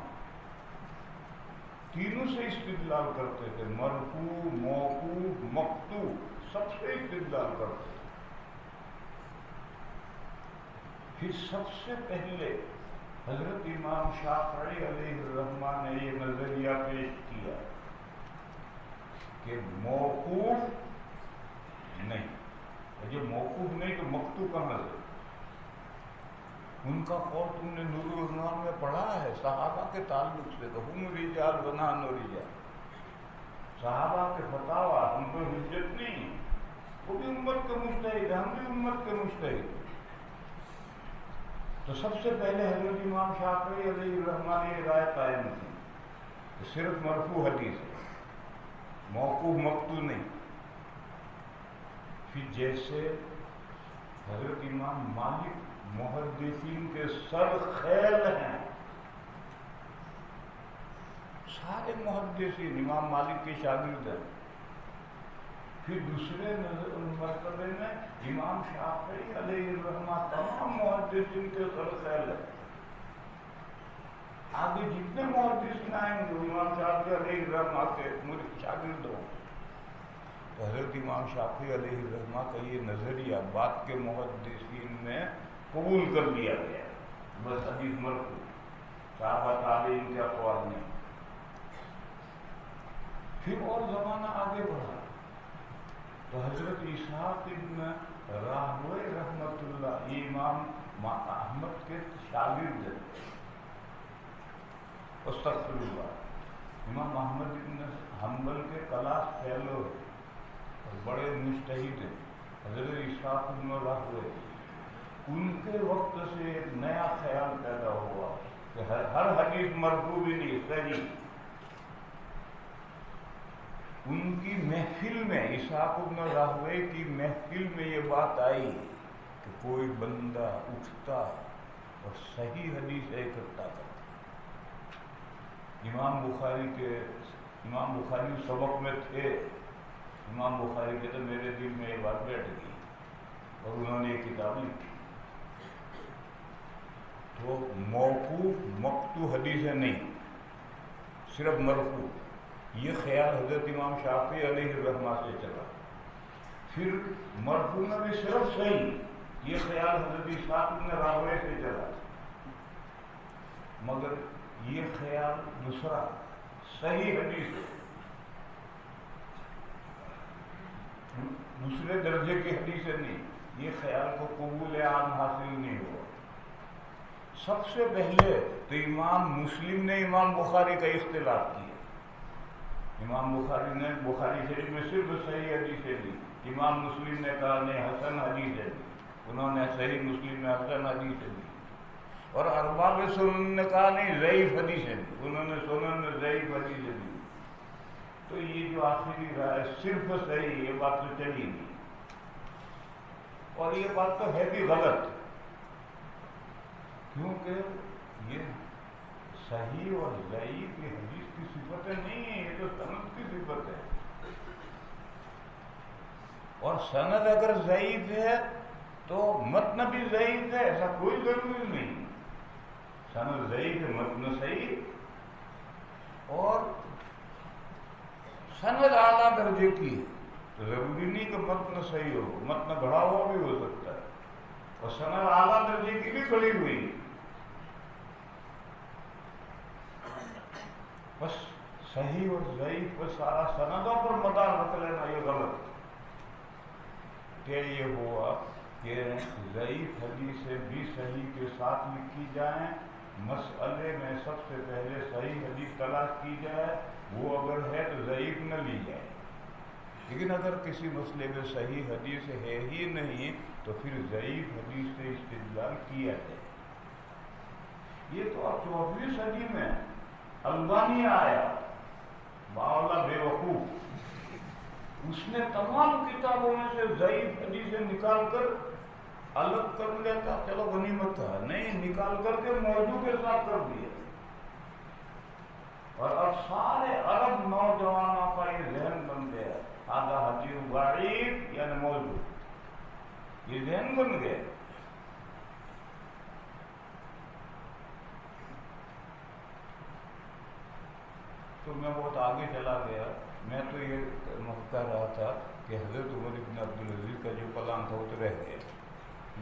تینوں سے استدلال کرتے تھے، مرفوع، موقوف، مقطوع، سب سے استدلال کرتے تھے۔ پھر سب سے پہلے حضرت امام شافعی علیہ الرحمہ نے یہ نظریہ پیش کیا کہ موقوف نہیں، جو موقوف نہیں تو مقطوع کہاں سے؟ ان کا قول تم نے نور العنوان میں پڑھا ہے، صحابہ کے تعلق سے تو ہم رجال ونحن رجال، صحابہ کے فتاویٰ ہم کو حجت نہیں ہے، وہ بھی امت کے مجتہد ہیں، ہم بھی امت کے مجتہد ہیں۔ تو سب سے پہلے حضرت امام شافعی علیہ الرحمہ نے یہ رائے قائم کی کہ صرف مرفوع حدیث ہے، موقوف مقطوع نہیں۔ پھر جیسے حضرت امام مالک محدثین کے سر خیل ہیں، سارے محدثین امام مالک کے شاگرد ہیں، پھر دوسرے مرتبے میں امام شافعی علیہ الرحمہ تمام محدثین کے سر خیل ہیں، آگے جتنے محدثین آئیں گے امام شافعی علیہ الرحمہ کے شاگرد ہوں۔ تو حضرت امام شافعی علیہ الرحمہ کا یہ نظریہ بعد کے محدثین میں قبول کر لیا گیا، بس حدیث مرفوع، صحابہ تابعین کے اقوال نہیں۔ پھر اور زمانہ آگے بڑھا تو حضرت اسحاق ابن راہوے رحمۃ اللہ، یہ امام احمد کے شاگرد ہیں، استغفر اللہ، امام احمد ابن حنبل کے کلاس فیلو اور بڑے مجتہد ہیں حضرت اسحاق ابن راہوے۔ ان کے وقت سے ایک نیا خیال پیدا ہوا کہ ہر حدیث مرفوع بھی نہیں، صحیح۔ ان کی محفل میں، اسحاق ابن راہوے کی محفل میں یہ بات آئی کہ کوئی بندہ اٹھتا اور صحیح حدیث اکٹھا کرتا۔ امام بخاری سبق میں تھے، امام بخاری کہتے میرے دل میں یہ بات بیٹھ گئی اور انہوں نے یہ کتاب لکھی۔ تو موقوف مقطوع حدیثیں نہیں، صرف مرفوع، یہ خیال حضرت امام شافعی علیہ الرحمہ سے چلا۔ پھر مرفوع میں بھی صرف صحیح، یہ خیال حضرت اسحاق ابن راہوے سے چلا، مگر یہ خیال دوسرا صحیح حدیث ہے، دوسرے درجے کی حدیثیں نہیں، یہ خیال کو قبول عام حاصل نہیں ہوا۔ سب سے پہلے تو امام مسلم نے امام بخاری کا اختلاف کیا۔ امام بخاری نے بخاری شریف میں صرف صحیح حدیثیں دی، امام مسلم نے کہا نہیں حسن حدیث ہے، انہوں نے صحیح مسلم میں حسن حدیث دی، اور ارباب سنن نے کہا نہیں ضعیف حدیث ہے، انہوں نے سنن میں ضعیف حدیث دی۔ تو یہ جو آخری رائے صرف صحیح، یہ بات تو چلی نہیں، اور یہ بات تو ہے بھی غلط، کیونکہ یہ صحیح اور ضعیف یہ حدیث کی صفتیں نہیں ہیں، یہ تو سند کی صفت ہے، اور سند اگر ضعیف ہے تو متن بھی ضعیف ہے، ایسا کوئی ضروری نہیں۔ سند ضعیف ہے، متن صحیح، اور سند اعلیٰ درجے کی ہے تو ضروری نہیں کہ متن صحیح ہو، متن بڑھا ہوا بھی ہو سکتا ہے، اور سند اعلیٰ درجے کی بھی بڑھی ہوئی ہے۔ بس صحیح اور ضعیف پر سارا سندوں پر مدار رکھ لینا یہ غلط۔ کہ یہ ہوا کہ ضعیف حدیثیں بھی صحیح کے ساتھ لکھی جائیں، مسئلے میں سب سے پہلے صحیح حدیث تلاش کی جائے، وہ اگر ہے تو ضعیف نہ لی جائے، لیکن اگر کسی مسئلے میں صحیح حدیث ہے ہی نہیں تو پھر ضعیف حدیث سے استدلال کیا جائے۔ یہ تو اب 24ویں صدی میں البانی آیا، باولا بے وقوف، اس نے تمام کتابوں میں سے ضعیف حدیثیں نکال کر الگ کر لیتا، چلو غنیمت تھا، نہیں نکال کر کے موضوع کے ساتھ کر دیا، اور اب سارے عرب نوجوانوں کا یہ ذہن بن گیا، آدھا حدیث ضعیف یعنی موضوع، یہ ذہن بن گئے۔ تو میں بہت آگے چلا گیا، میں تو یہ کہہ رہا تھا کہ حضرت عمر بن عبدالعزیز کا جو پلان تھا وہ تو رہ گیا،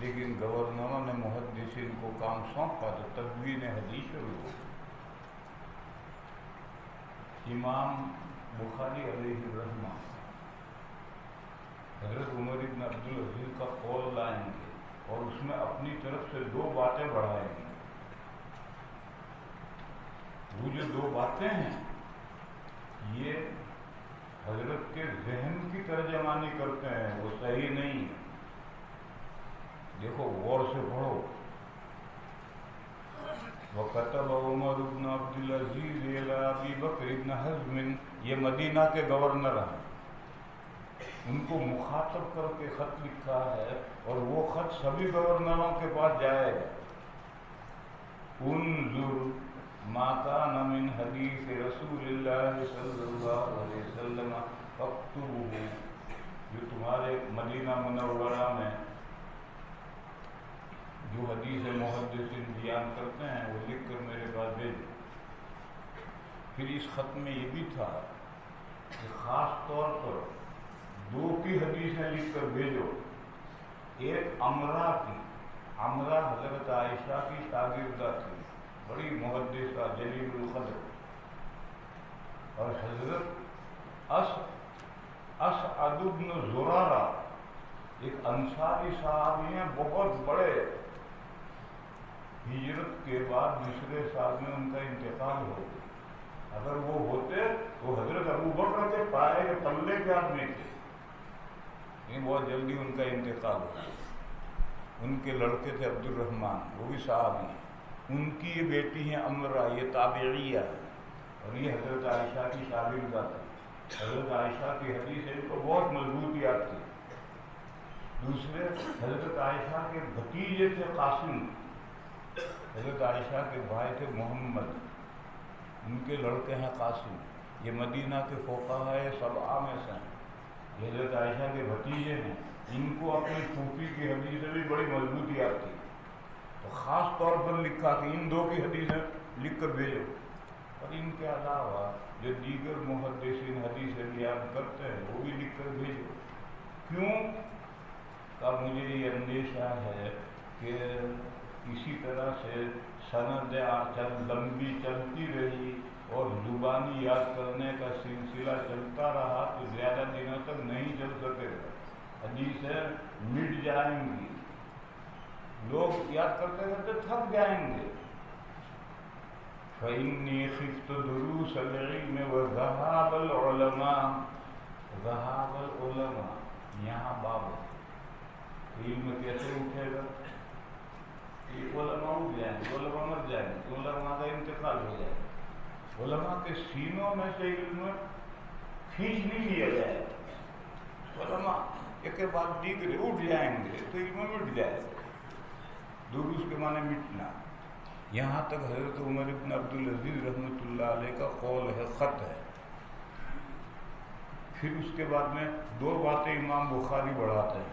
لیکن گورنروں نے محدثین کو کام سونپا تو تدوین حدیث شروع ہو۔ امام بخاری علیہ الرحمہ حضرت عمر بن عبدالعزیز کا قول لائیں گے اور اس میں اپنی طرف سے 2 باتیں بڑھائیں گے۔ وہ جو 2 باتیں ہیں یہ حضرت کے ذہن کی ترجمانی کرتے ہیں، وہ صحیح نہیں ہے، دیکھو غور سے پڑھو۔ وَكَتَبَ عُمَرُ بْنُ عَبْدِ الْعَزِيزِ إِلَىٰ أَبِي بَكْرِ بْنِ حَزْمٍ، یہ مدینہ کے گورنر ہیں، ان کو مخاطب کر کے خط لکھا ہے، اور وہ خط سبھی گورنروں کے پاس جائے گا۔ انظر ما كان من حدیث رسول اللہ صلی اللہ علیہ وسلم فاکتبہ، جو تمہارے مدینہ منورہ میں جو حدیث محدثین بیان کرتے ہیں وہ لکھ کر میرے پاس بھیجو۔ پھر اس خط میں یہ بھی تھا کہ خاص طور پر 2 کی حدیثیں لکھ کر بھیجو، ایک عمرہ کی، عمرہ حضرت عائشہ کی شاگردہ تھی، بڑی محدثہ جلیل القدر، اور حضرت اسعد بن زرارہ ایک انصاری صحابی ہیں، بہت بڑے، ہجرت کے بعد دوسرے سال میں ان کا انتقال ہو گیا، اگر وہ ہوتے تو حضرت ابو بکر کے پائے کے پلے کے آدمی تھے، لیکن بہت جلدی ان کا انتقال ہو گیا۔ ان کے لڑکے تھے عبد الرحمن، وہ بھی صحابی ہیں، ان کی یہ بیٹی ہیں امرہ، یہ تابعیہ ہے، اور یہ حضرت عائشہ کی شاگردہ تھی، حضرت عائشہ کی حدیث ان کو بہت مضبوط یاد تھی۔ دوسرے حضرت عائشہ کے بھتیجے تھے قاسم، حضرت عائشہ کے بھائی تھے محمد، ان کے لڑکے ہیں قاسم، یہ مدینہ کے فقہاء 7 میں سے ہیں، یہ حضرت عائشہ کے بھتیجے ہیں، ان کو اپنی پھوپھی کی حدیثیں بھی بڑی مضبوط یاد تھی، تو خاص طور پر لکھا کہ ان 2 کی حدیثیں لکھ کر بھیجو، اور ان کے علاوہ جو دیگر محدثین حدیثیں بیان کرتے ہیں وہ بھی لکھ کر بھیجو۔ کیوں؟ کہ مجھے یہ اندیشہ ہے کہ اسی طرح سے سند لمبی چلتی رہی اور زبانی یاد کرنے کا سلسلہ چلتا رہا تو زیادہ دنوں تک نہیں چل سکے گا، حدیثیں مٹ جائیں گی، لوگ یاد کرتے کرتے تھک جائیں گے۔ فإني خفت دروس العلم وذهاب العلماء، ذهاب العلماء یہاں باب ہے، علم کیسے اٹھے گا؟ علماء اٹھ جائیں گے، علماء مر جائیں گے، علماء کا انتقال ہو جائے گا، علماء کے سینوں میں سے علم کھینچ نہیں لیا جائے گا، علماء ایک کے بعد دیگرے اٹھ جائیں گے تو علم مٹ جائے گا۔ دروس کے معنی مٹنا۔ یہاں تک حضرت عمر بن عبدالعزیز رحمۃ اللہ علیہ کا قول ہے، خط ہے۔ پھر اس کے بعد میں دو باتیں امام بخاری بڑھاتے ہیں،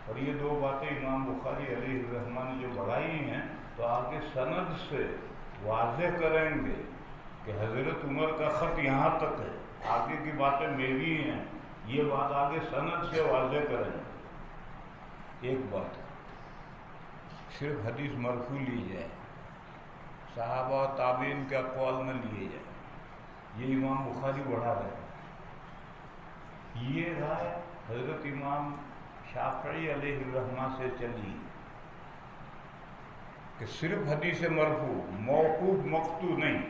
اور یہ دو باتیں امام بخاری علیہ الرحمہ نے جو بڑھائی ہیں تو آگے سند سے واضح کریں گے کہ حضرت عمر کا خط یہاں تک ہے، آگے کی باتیں میری ہیں، یہ بات آگے سند سے واضح کریں گے۔ ایک بات صرف حدیث مرفوع لی جائے، صحابہ و تابعین کے اقوال نہ لیے جائیں، یہ امام بخاری بڑھا رہے ہیں۔ یہ رائے حضرت امام شافعی علیہ الرحمہ سے چلی کہ صرف حدیث مرفوع، موقوف مقطوع نہیں۔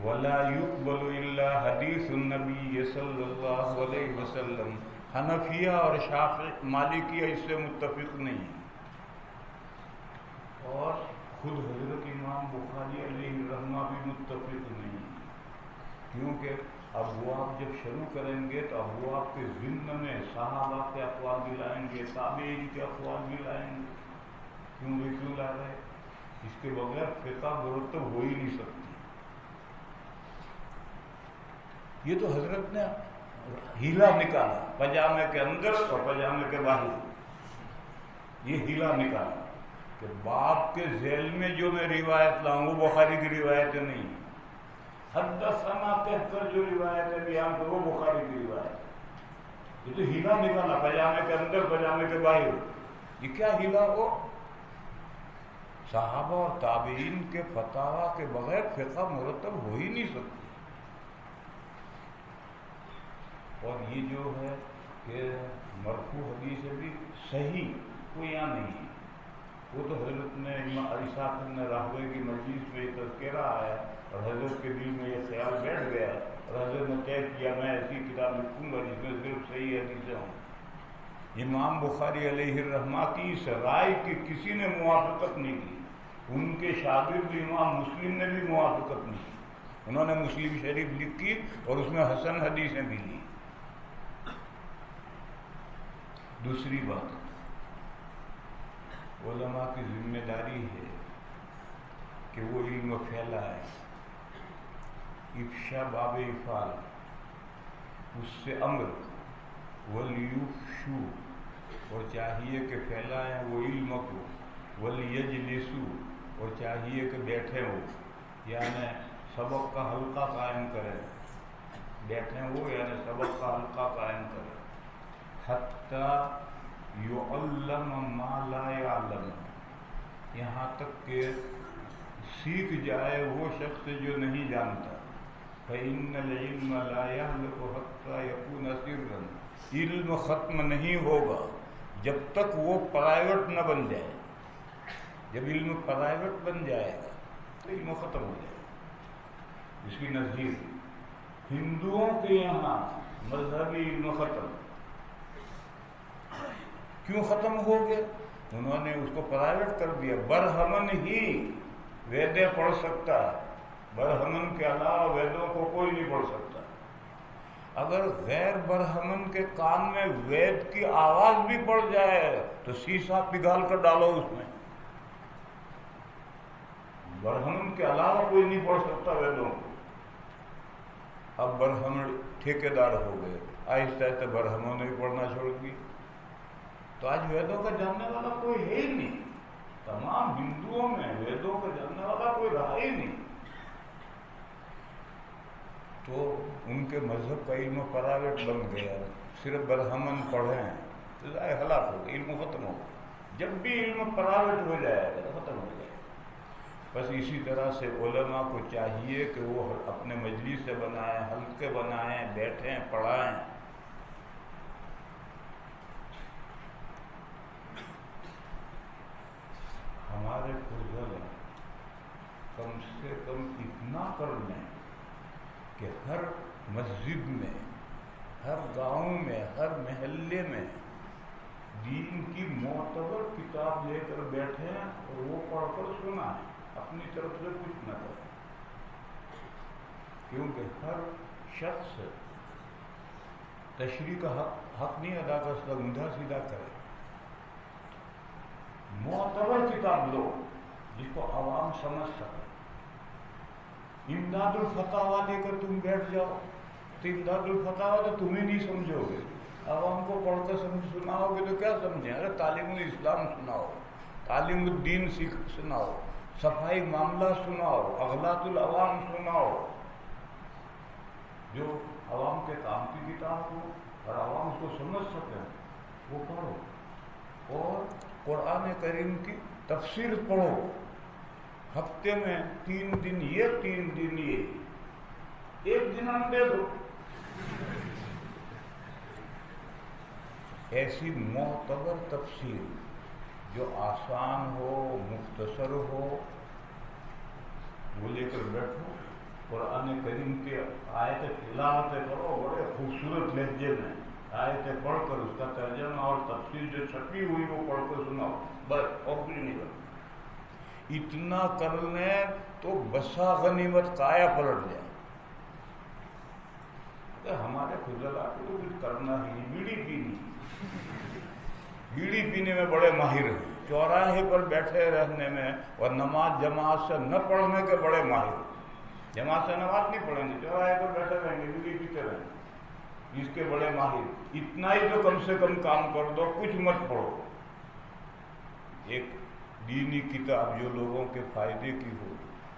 وَلَا يُقْبَلُ إِلَّا حَدِيثُ النَّبِيِّ صلی اللہ علیہ وسلم، حنفیہ اور شافعی مالکیہ اس سے متفق نہیں، اور خود حضرت امام بخاری علیہ الرحمہ بھی متفق نہیں، کیونکہ ابواب جب شروع کریں گے تو ابواب کے ضمن میں صحابہ کے اقوال بھی لائیں گے، تابعین کے اقوال بھی لائیں گے۔ کیوں لا رہے؟ اس کے بغیر فقہ مرتب ہو ہی نہیں سکتی۔ یہ تو حضرت نے ہیلا نکالا، پجامے کے اندر اور پجامے کے باہر، یہ ہیلا نکالا کہ باپ کے ذیل میں جو میں روایت لاؤں وہ بخاری کی روایتیں نہیں، حدثنا کہہ کر جو روایتیں بیان کرو وہ بخاری کی روایت۔ یہ تو ہیلا نکالا، پجامے کے اندر پجامے کے باہر۔ یہ کیا ہیلا ہو؟ صحابہ اور تابعین کے فتاوی کے بغیر فقہ مرتب ہو ہی نہیں سکتی۔ اور یہ جو ہے کہ مرفوع حدیث بھی صحیح کوئی یہاں نہیں ہے، وہ تو حضرت نے اسحاق بن راہوی کی مجلس میں یہ تذکرہ آیا اور حضرت کے دل میں یہ خیال بیٹھ گیا اور حضرت نے طے کیا میں ایسی کتاب لکھوں گا جس میں صرف صحیح حدیثیں ہوں۔ امام بخاری علیہ الرحمہ کی اس رائے کی کسی نے موافقت نہیں کی، ان کے شاگرد امام مسلم نے بھی موافقت نہیں کی، انہوں نے مسلم شریف لکھی اور اس میں حسن حدیثیں بھی لی۔ دوسری بات، علماء کی ذمہ داری ہے کہ وہ علم پھیلائے، افشا باب افعال، اس سے امر، ولیفشو، اور چاہیے کہ پھیلائیں وہ علم کو، ولیجلسو، اور چاہیے کہ بیٹھیں وہ، یعنی سبق کا حلقہ قائم کریں، بیٹھیں وہ یعنی سبق کا حلقہ قائم کریں، حتی یعلم ما لا یعلم، یہاں تک کہ سیکھ جائے وہ شخص جو نہیں جانتا۔ فإن العلم لا يهلك حتى يكون سرا، علم ختم نہیں ہوگا جب تک وہ پرائیویٹ نہ بن جائے۔ جب علم پرائیویٹ بن جائے گا تو علم ختم ہو جائے گا۔ اس کی نظیر ہندوؤں کے یہاں مذہبی علم ختم، کیوں ختم ہو گیا؟ انہوں نے اس کو پرائیویٹ کر دیا۔ برہمن ہی ویدیں پڑھ سکتا ہے، برہمن کے علاوہ ویدوں کو کوئی نہیں پڑھ سکتا۔ اگر غیر برہمن کے کان میں وید کی آواز بھی پڑ جائے تو سیسا پگھال کر ڈالو اس میں، برہمن کے علاوہ کوئی نہیں پڑھ سکتا ویدوں کو۔ اب برہمن ٹھیکیدار ہو گئے، آہستہ آہستہ برہموں نے بھی پڑھنا چھوڑ دی، تو آج ویدوں کا جاننے والا کوئی ہے ہی نہیں۔ تمام ہندوؤں میں ویدوں کا جاننے والا کوئی رہا ہی نہیں، تو ان کے مذہب کا علم پرائیویٹ بن گیا، صرف برہمن پڑھیں تو ظاہر ہلاک ہو گیا، علم ختم ہو گیا۔ جب بھی علم پرائیویٹ ہو جائے گا تو ختم ہو جائے گا۔ بس اسی طرح سے علماء کو چاہیے کہ وہ اپنے مجلس سے بنائیں، حلقے بنائیں، بیٹھیں، پڑھائیں، کم سے کم اتنا کر لیں کہ ہر مسجد میں، ہر گاؤں میں، ہر محلے میں دین کی معتبر کتاب لے کر بیٹھیں اور وہ پڑھ کر سنائیں، اپنی طرف سے کچھ نہ کریں، کیونکہ ہر شخص تشریح کا حق نہیں ادا کر سکتا، اوندا سیدھا کرے۔ معتبر کتاب لو جس کو عوام سمجھ سکے۔ امداد الفتاویٰ دے کر تم بیٹھ جاؤ تو امداد الفتاویٰ تو تمہیں نہیں سمجھو گے، عوام کو پڑھ کر سناؤ گے تو کیا سمجھیں؟ ارے تعلیم الاسلام سناؤ، تعلیم الدین سناؤ، صفائی معاملہ سناؤ، اغلاط العوام سناؤ، جو عوام کے کام کی کتاب ہو اور عوام اس کو سمجھ سکیں وہ پڑھو، اور قرآن کریم کی تفسیر پڑھو، ہفتے میں 3 دن یہ 3 دن یہ، 1 دن ہم دے دو۔ ایسی معتبر تفسیر جو آسان ہو، مختصر ہو، وہ لے کر بیٹھو، قرآن کریم کے آیتیں تلاوتیں کرو، بڑے خوبصورت لہجے میں آیتیں پڑھ کر اس کا ترجمہ اور تفسیر جو چھپی ہوئی وہ پڑھ کر سناؤ، بس اور کچھ نہیں کرو۔ اتنا کر لیں تو بسا غنیمت کایا پلٹ جائے۔ ہمارے فضلاء کو تو کچھ کرنا ہی نہیں، بیڑی پینے میں بڑے ماہر ہیں، چوراہے پر بیٹھے رہنے میں اور نماز جماعت سے نہ پڑھنے کے بڑے ماہر ہیں۔ جماعت سے نماز نہیں پڑھیں گے، چوراہے پر بیٹھے رہیں گے، بیڑی پیتے رہیں گے، اس کے بڑے ماہر۔ اتنا ہی تو کم سے کم کام کر دو، کچھ مت پڑھو۔ ایک دینی کتاب جو لوگوں کے فائدے کی ہو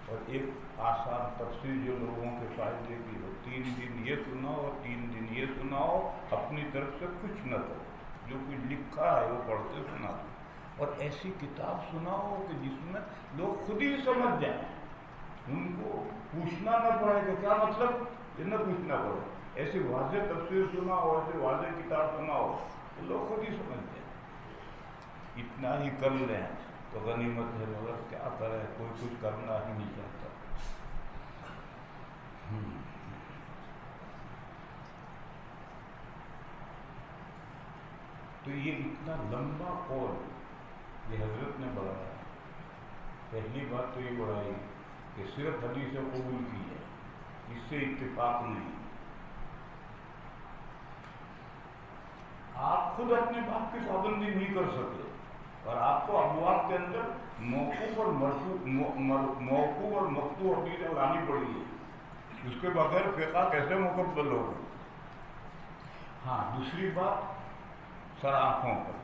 اور ایک آسان تفسیر جو لوگوں کے فائدے کی ہو، 3 دن یہ سناؤ اور 3 دن یہ سناؤ، اپنی طرف سے کچھ نہ کرو، جو کچھ لکھا ہے وہ پڑھ کے سنا دو، اور ایسی کتاب سناؤ کہ جس میں لوگ خود ہی سمجھ جائیں، ان کو پوچھنا نہ پڑے کہ کیا مطلب، نہ پوچھنا پڑے، ایسی واضح تفسیر سناؤ، ایسی واضح کتاب سناؤ تو لوگ خود ہی سمجھ جائیں۔ اتنا ہی کر لیں تو غنیمت ہے، مگر کیا کرے، کوئی کچھ کرنا ہی نہیں چاہتا۔ تو یہ اتنا لمبا قول یہ حضرت نے بڑھایا۔ پہلی بات تو یہ بڑھائی کہ صرف حدیث قبول کی ہے، اس سے اتفاق نہیں۔ آپ خود اپنے بات کی پابندی نہیں کر سکتے، اور آپ کو ابواب کے اندر موقوف اور مقطوع حدیث لانی پڑی ہے، اس کے بغیر فقہ کیسے مکمل ہوگا؟ ہاں، دوسری بات سر آنکھوں پر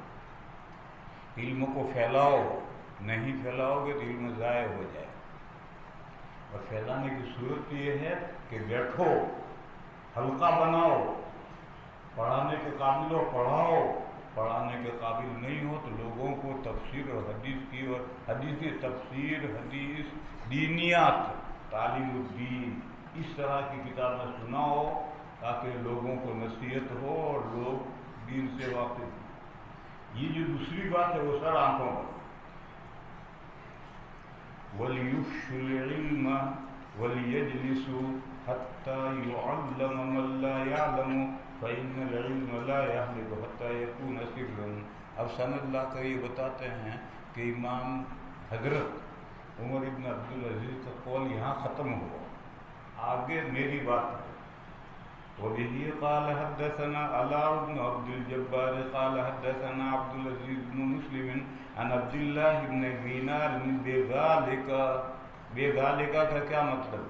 علم کو پھیلاؤ، نہیں پھیلاؤ گے تو علم ضائع ہو جائے، اور پھیلانے کی صورت یہ ہے کہ بیٹھو، حلقہ بناؤ، پڑھانے کے قابل ہو پڑھاؤ، پڑھانے کے قابل نہیں ہو تو لوگوں کو تفسیر اور حدیث کی تفسیر، حدیث، دینیات، تعلیم الدین، اس طرح کی کتابیں سناؤ تاکہ لوگوں کو نصیحت ہو اور لوگ دین سے واقف ہوں۔ یہ جو دوسری بات ہے وہ سر آنکھوں پر، وَلْيُفْشُوا الْعِلْمَ وَلْيَجْلِسُوا حَتَّى يُعَلَّمَ مَن لَّا يَعْلَمُ فَإِنَّ الْعِلْمَ لَا يَحْلِقُ حَتَّى يَكُونَ سِرًّا۔ اب سند لا کر یہ بتاتے ہیں کہ امام حضرت عمر ابن عبدالعزیز کا قول یہاں ختم ہوا، آگے میری بات ہے۔ وَبِهِ قَالَ حَدَّثَنَا عَلَاءُ بْنُ عَبْدِ الْجَبَّارِ قَالَ حَدَّثَنَا عَبْدُ الْعَزِيزِ بْنُ مُسْلِمٍ عن عبد اللہ بن دینار بذالک کا کیا مطلب؟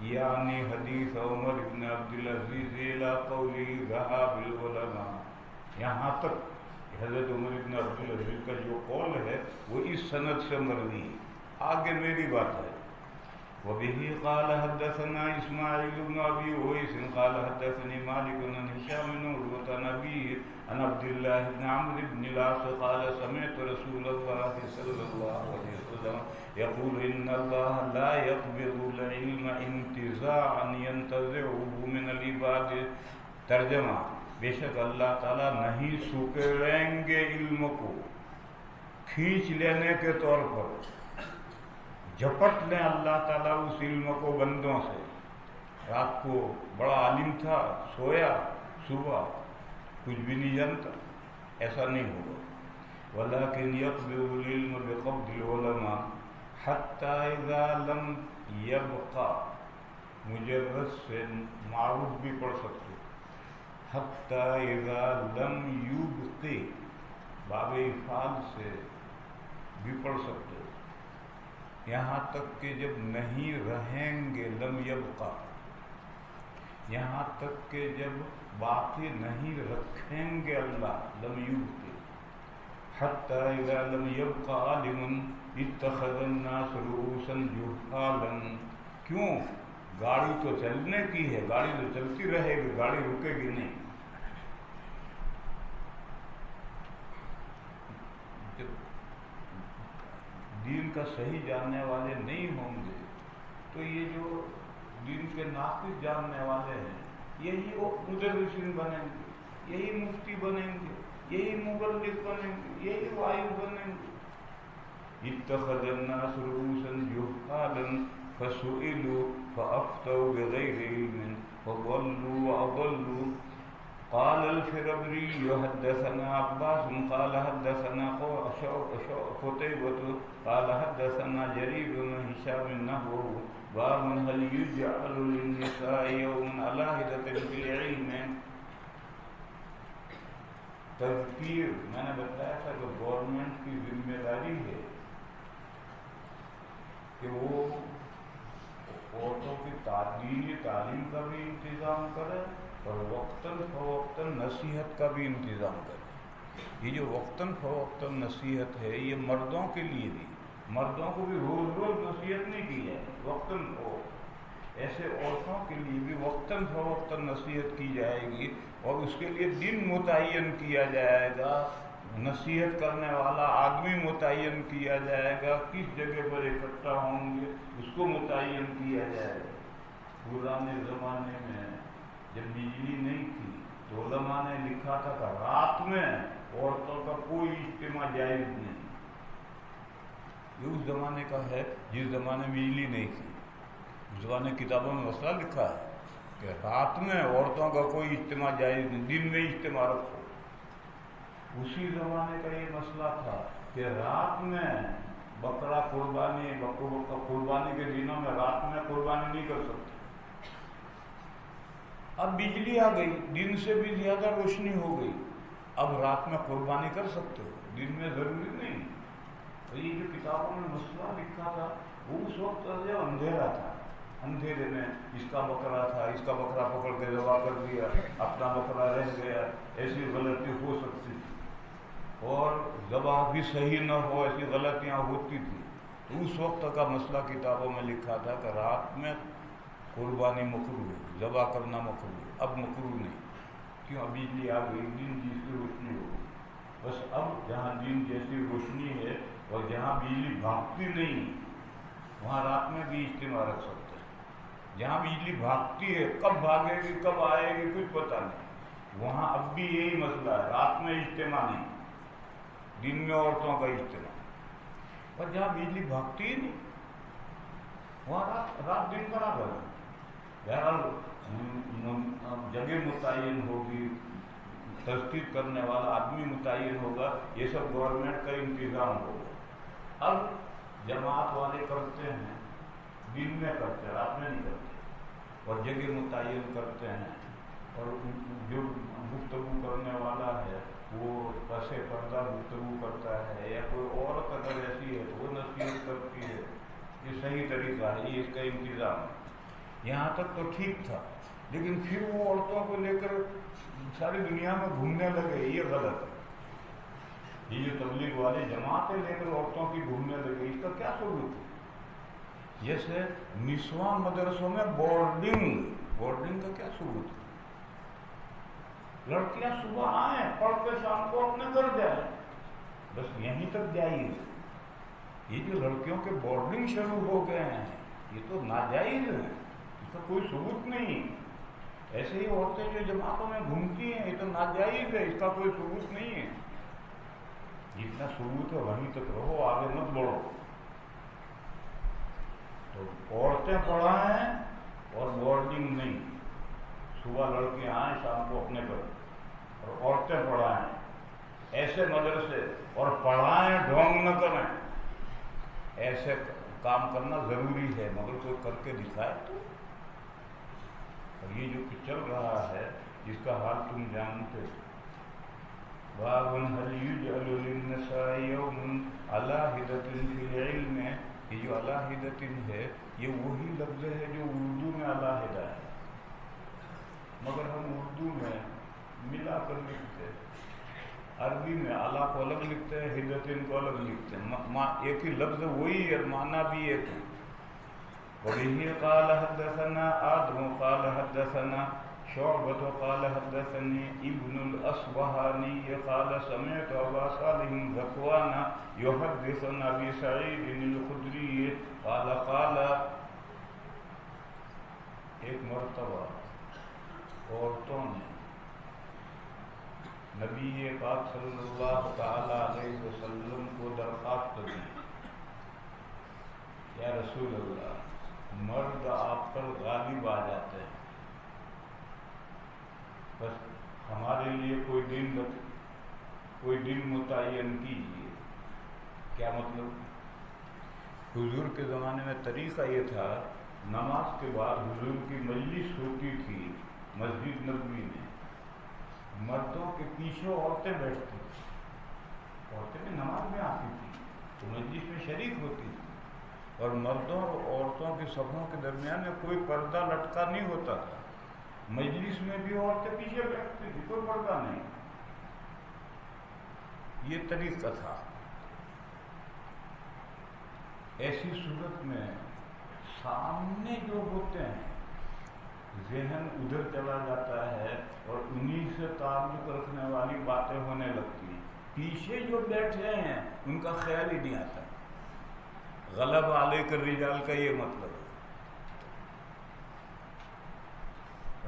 یعنی حدیث عمر بن عبدالعزیز الی قولی ذهب العلماء، یہاں تک حضرت عمر بن عبدالعزیز کا جو قول ہے وہ اس سند سے مروی ہے۔ آگے میری بات ہے۔ وبه قال حدثنا اسماعیل بن ابی اویس قال حدثني مالك عن هشام بن عروة عن ابيه عن عبد الله بن عمرو بن العاص قال سمعت رسول الله صلى الله عليه وسلم يقول ان الله لا يقبض العلم انتزاعا ينتزعه من العباد۔ ترجمہ، بے شک اللہ تعالیٰ نہیں سکڑیں گے علم کو کھینچ لینے کے طور پر، جھپٹ لیں اللہ تعالیٰ اس علم کو بندوں سے. رات کو بڑا عالم تھا, سویا, صبح کچھ بھی نہیں جانتا, ایسا نہیں ہوگا. وَلَكِنْ يَقْبِضُ الْعِلْمَ بِقَبْضِ الْعُلَمَاءِ حَتَّى إِذَا لَمْ يَبْقَ, مجرد سے معروف بھی پڑھ سکتے, حَتَّى إِذَا لَمْ يُبْقِ, باب افعال سے بھی پڑھ سکتے, یہاں تک کہ جب نہیں رہیں گے, لم یبقا, یہاں تک کہ جب باقی نہیں رکھیں گے اللہ, لم یبقی. حتی اذا لم یبق عالم اتخذ الناس رؤوسا جہالا, کیوں؟ گاڑی تو چلنے کی ہے, گاڑی تو چلتی رہے گی, گاڑی رکے گی نہیں. دین کا صحیح جاننے والے نہیں ہوں گے تو یہ جو دین کے ناقص جاننے والے ہیں یہی وہ مدرسین بنیں گے, یہی مفتی بنیں گے, یہی مبلغ بنیں گے, یہی وائز بنیں گے. اتخذ الناس رؤوسا جہالا فسئلوا فافتوا بغیر علم فضلوا واضلوا. قال الفربري حدثنا عباس قال حدثنا قتيبة قال حدثنا جرير بن هشام نحوه باب هل يجعل للنساء يوم علاهدة في العلم. تذکیر میں نے بتایا تھا کہ گورنمنٹ کی ذمہ داری ہے کہ وہ عورتوں کی دینی تعلیم کا بھی انتظام کرے اور وقتاً فوقتاً نصیحت کا بھی انتظام کرے. یہ جو وقتاً فوقتاً نصیحت ہے یہ مردوں کے لیے بھی, مردوں کو بھی روز روز نصیحت نہیں کی جائے, وقتاً ایسے عورتوں کے لیے بھی وقتاً فوقتاً نصیحت کی جائے گی اور اس کے لیے دن متعین کیا جائے گا, نصیحت کرنے والا آدمی متعین کیا جائے گا, کس جگہ پر اکٹھا ہوں گے اس کو متعین کیا جائے گا. پرانے زمانے میں جب بجلی نہیں تھی تو علماء نے لکھا تھا کہ رات میں عورتوں کا کوئی اجتماع جائز نہیں. یہ اس زمانے کا ہے جس زمانے میں بجلی نہیں تھی. اس زمانے کتابوں میں مسئلہ لکھا ہے کہ رات میں عورتوں کا کوئی اجتماع جائز نہیں, دن میں اجتماع رکھو. اسی زمانے کا یہ مسئلہ تھا کہ رات میں بکرا قربانی, بکروں کا قربانی کے دنوں میں رات میں قربانی نہیں کر سکتے. اب بجلی آ گئی, دن سے بھی زیادہ روشنی ہو گئی, اب رات میں قربانی کر سکتے ہو, دن میں ضروری نہیں. تو یہ جو کتابوں میں مسئلہ لکھا تھا وہ اس وقت جو اندھیرا تھا, اندھیرے میں اس کا بکرا تھا, اس کا بکرا پکڑ کے ذبح کر دیا, اپنا بکرا رہ گیا, ایسی غلطی ہو سکتی تھی اور ذبح بھی صحیح نہ ہو, ایسی غلطیاں ہوتی تھی. تو اس وقت کا مسئلہ کتابوں میں لکھا تھا کہ رات میں قربانی مکروہ ہے, ذبح کرنا مکروہ ہے. اب مکروہ نہیں, کیوں؟ اب بجلی آ گئی, دن جیسی روشنی ہو گئی. بس اب جہاں دن جیسی روشنی ہے اور جہاں بجلی بھاگتی نہیں وہاں رات میں بھی اجتماع رکھ سکتے ہیں. جہاں بجلی بھاگتی ہے, کب بھاگے گی کب آئے گی کچھ پتہ نہیں, وہاں اب بھی یہی مسئلہ ہے, رات میں اجتماع نہیں, دن میں عورتوں کا اجتماع. اور جہاں بجلی بھاگتی ہی نہیں وہاں رات دن برابر ہے. بہرحال جگہ متعین ہوگی, تصدیق کرنے والا آدمی متعین ہوگا, یہ سب گورنمنٹ کا انتظام ہوگا. اب جماعت والے کرتے ہیں, دن میں کرتے ہیں, رات میں نہیں کرتے, اور جگہ متعین کرتے ہیں, اور جو گفتگو کرنے والا ہے وہ پس پردہ گفتگو کرتا ہے, یا کوئی عورت اگر ایسی ہے تو وہ نصیحت کرتی ہے. یہ صحیح طریقہ ہے, یہ اس کا انتظام ہے. یہاں تک تو ٹھیک تھا, لیکن پھر وہ عورتوں کو لے کر ساری دنیا میں گھومنے لگے, یہ غلط ہے. یہ جو تبلیغ والے جماعتیں لے کر عورتوں کی گھومنے لگے, اس کا کیا ثبوت ہے؟ جیسے نسواں مدرسوں میں بورڈنگ کا کیا ثبوت ہے؟ لڑکیاں صبح آئیں, پڑھ کے شام کو اپنے گھر جائیں, بس یہیں تک جائز. یہ جو لڑکیوں کے بورڈنگ شروع ہو گئے ہیں یہ تو ناجائز ہے, اس کا کوئی ثبوت نہیں. ایسے ہی عورتیں جو جماعتوں میں گھومتی ہیں یہ تو ناجائز ہے, اس کا کوئی ثبوت نہیں ہے. جتنا ثبوت ہے وہیں تک رہو, آگے مت بڑھو. تو عورتیں پڑھائیں اور بورڈنگ نہیں، صبح لڑکیاں آئیں شام کو اپنے پر، اور عورتیں پڑھائیں ایسے مدرسے، اور پڑھائیں ڈھونگ نہ کریں، ایسے کام کرنا ضروری ہے، مگر کوئی کر کے دکھائے تو۔ اور یہ جو چل رہا ہے جس کا حال تم جانتے ہو، باب هل يجعل للنساء يوم على حدة في العلم، یہ جو على حدة ہے یہ وہی لفظ ہے جو اردو میں على حدہ ہے، مگر ہم اردو میں ملا کر لکھتے ہیں، عربی میں علا کو الگ لکھتے ہیں، حدتن کو الگ لکھتے ہیں، ایک ہی لفظ وہی ہے، معنی بھی ایک ہے۔ وبه قال حدثنا آدم قال حدثنا شعبة قال حدثني ابن الأصبهاني قال سمعت أبا صالح ذكوان يحدث عن أبي سعيد الخدري قال ایک مرتبہ عورتوں نے نبی پاک صلی اللہ تعالی علیہ وسلم کو درخواست کی، یا رسول اللہ مرد آپ پر غالب آ جاتے ہیں، بس ہمارے لیے کوئی دن متعین کیجیے۔ کیا مطلب؟ حضور کے زمانے میں طریقہ یہ تھا، نماز کے بعد حضور کی مجلس ہوتی تھی مسجد نبوی میں، مردوں کے پیچھے عورتیں بیٹھتی تھیں، عورتیں بھی نماز میں آتی تھیں تو مجلس میں شریک ہوتی تھی، اور مردوں اور عورتوں کی صفوں کے درمیان میں کوئی پردہ لٹکا نہیں ہوتا تھا، مجلس میں بھی عورتیں پیچھے بیٹھتی تھی، کوئی پردہ نہیں، یہ طریقہ تھا۔ ایسی صورت میں سامنے جو ہوتے ہیں ذہن ادھر چلا جاتا ہے اور انہی سے تعلق رکھنے والی باتیں ہونے لگتی ہیں، پیچھے جو بیٹھے ہیں ان کا خیال ہی نہیں آتا۔ غلب علیک الرجال کا یہ مطلب ہے۔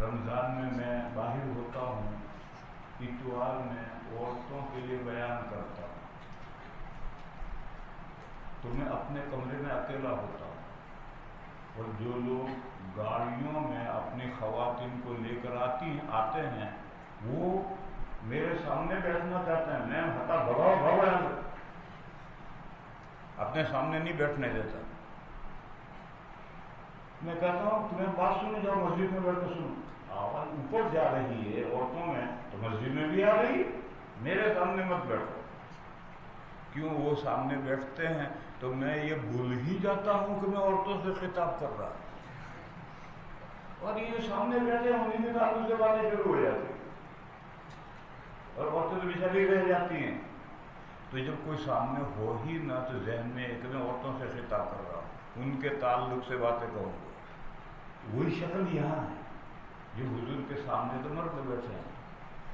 رمضان میں باہر ہوتا ہوں، اتوار میں عورتوں کے لیے بیان کرتا ہوں، تو میں اپنے کمرے میں اکیلا ہوتا ہوں، اور جو لوگ گاڑیوں میں اپنی خواتین کو لے کر آتے ہیں وہ میرے سامنے بیٹھنا چاہتے ہیں، میں ہٹا بھگاؤ اپنے سامنے نہیں بیٹھنے دیتا، میں کہتا ہوں تمہیں بات سنو، جاؤ مسجد میں بیٹھ کے سنو، آواز اوپر جا رہی ہے عورتوں میں تو مسجد میں بھی آ رہی، میرے سامنے مت بیٹھو۔ کیوں؟ وہ سامنے بیٹھتے ہیں تو میں یہ بھول ہی جاتا ہوں کہ میں عورتوں سے خطاب کر رہا ہوں، اور یہ جو سامنے بیٹھے ہیں انہیں کے تعلق سے باتیں شروع ہو جاتی ہیں، اور عورتیں تو بیچاری رہ جاتی ہیں۔ تو جب کوئی سامنے ہو ہی نہ تو ذہن میں ایک میں عورتوں سے خطاب کر رہا ہوں، ان کے تعلق سے باتیں کہوں گا، وہی شکل یہاں ہے، جو حضور کے سامنے تو مرد بیٹھے ہیں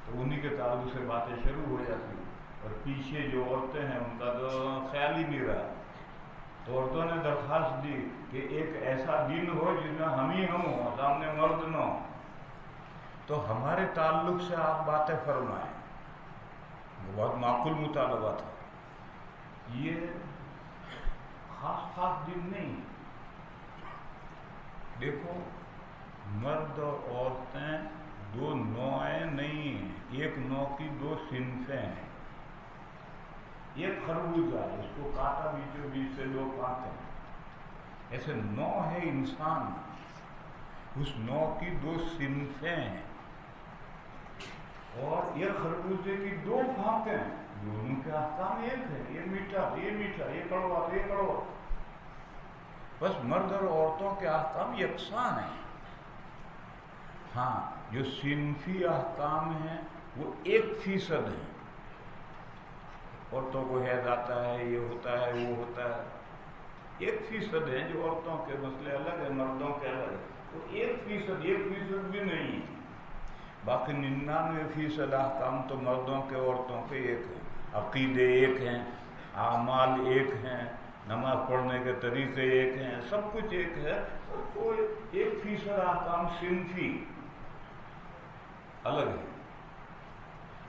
تو انہی کے تعلق سے باتیں شروع ہو جاتی ہیں، اور پیچھے جو عورتیں ہیں ان کا تو خیال ہی نہیں رہا۔ تو عورتوں نے درخواست دی کہ ایک ایسا دن ہو جس میں ہم ہی ہم ہوں، سامنے مرد نہ ہو، تو ہمارے تعلق سے آپ باتیں فرمائیں۔ بہت معقول مطالبہ تھا، یہ خاص دن نہیں۔ دیکھو مرد اور عورتیں دو نوعیں نہیں ہیں، ایک نوع کی دو صنفیں ہیں، ایک خربوزہ ہے، اس کو کاٹا بیچوں بیچ سے لوگ کھاتے ہیں، ایسے نوع ہے انسان، اس نوع کی دو صنفیں ہیں، اور یہ خربوزے کی دو پھاکیں ہیں، دونوں کے احکام ایک ہے، یہ میٹھا یہ کڑوا، بس مرد اور عورتوں کے احکام یکساں ہیں۔ ہاں جو صنفی احکام ہیں وہ 1% ہیں، عورتوں کو حیض آتا ہے، یہ ہوتا ہے وہ ہوتا ہے، 1% ہیں، جو عورتوں کے مسئلے الگ ہیں مردوں کے الگ ہیں، وہ 1% بھی نہیں ہے، باقی 99% احکام تو مردوں کے عورتوں کے ایک ہیں، عقیدے ایک ہیں، اعمال ایک ہیں، نماز پڑھنے کے طریقے ایک ہیں، سب کچھ ایک ہے، اور کوئی 1% احکام صنفی الگ ہے۔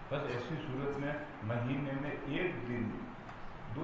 بس ایسی صورت میں مہینے میں ایک دن 2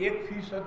1%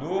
2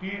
3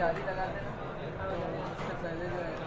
جالی لگا دینا تو اس سے پہلے جو ہے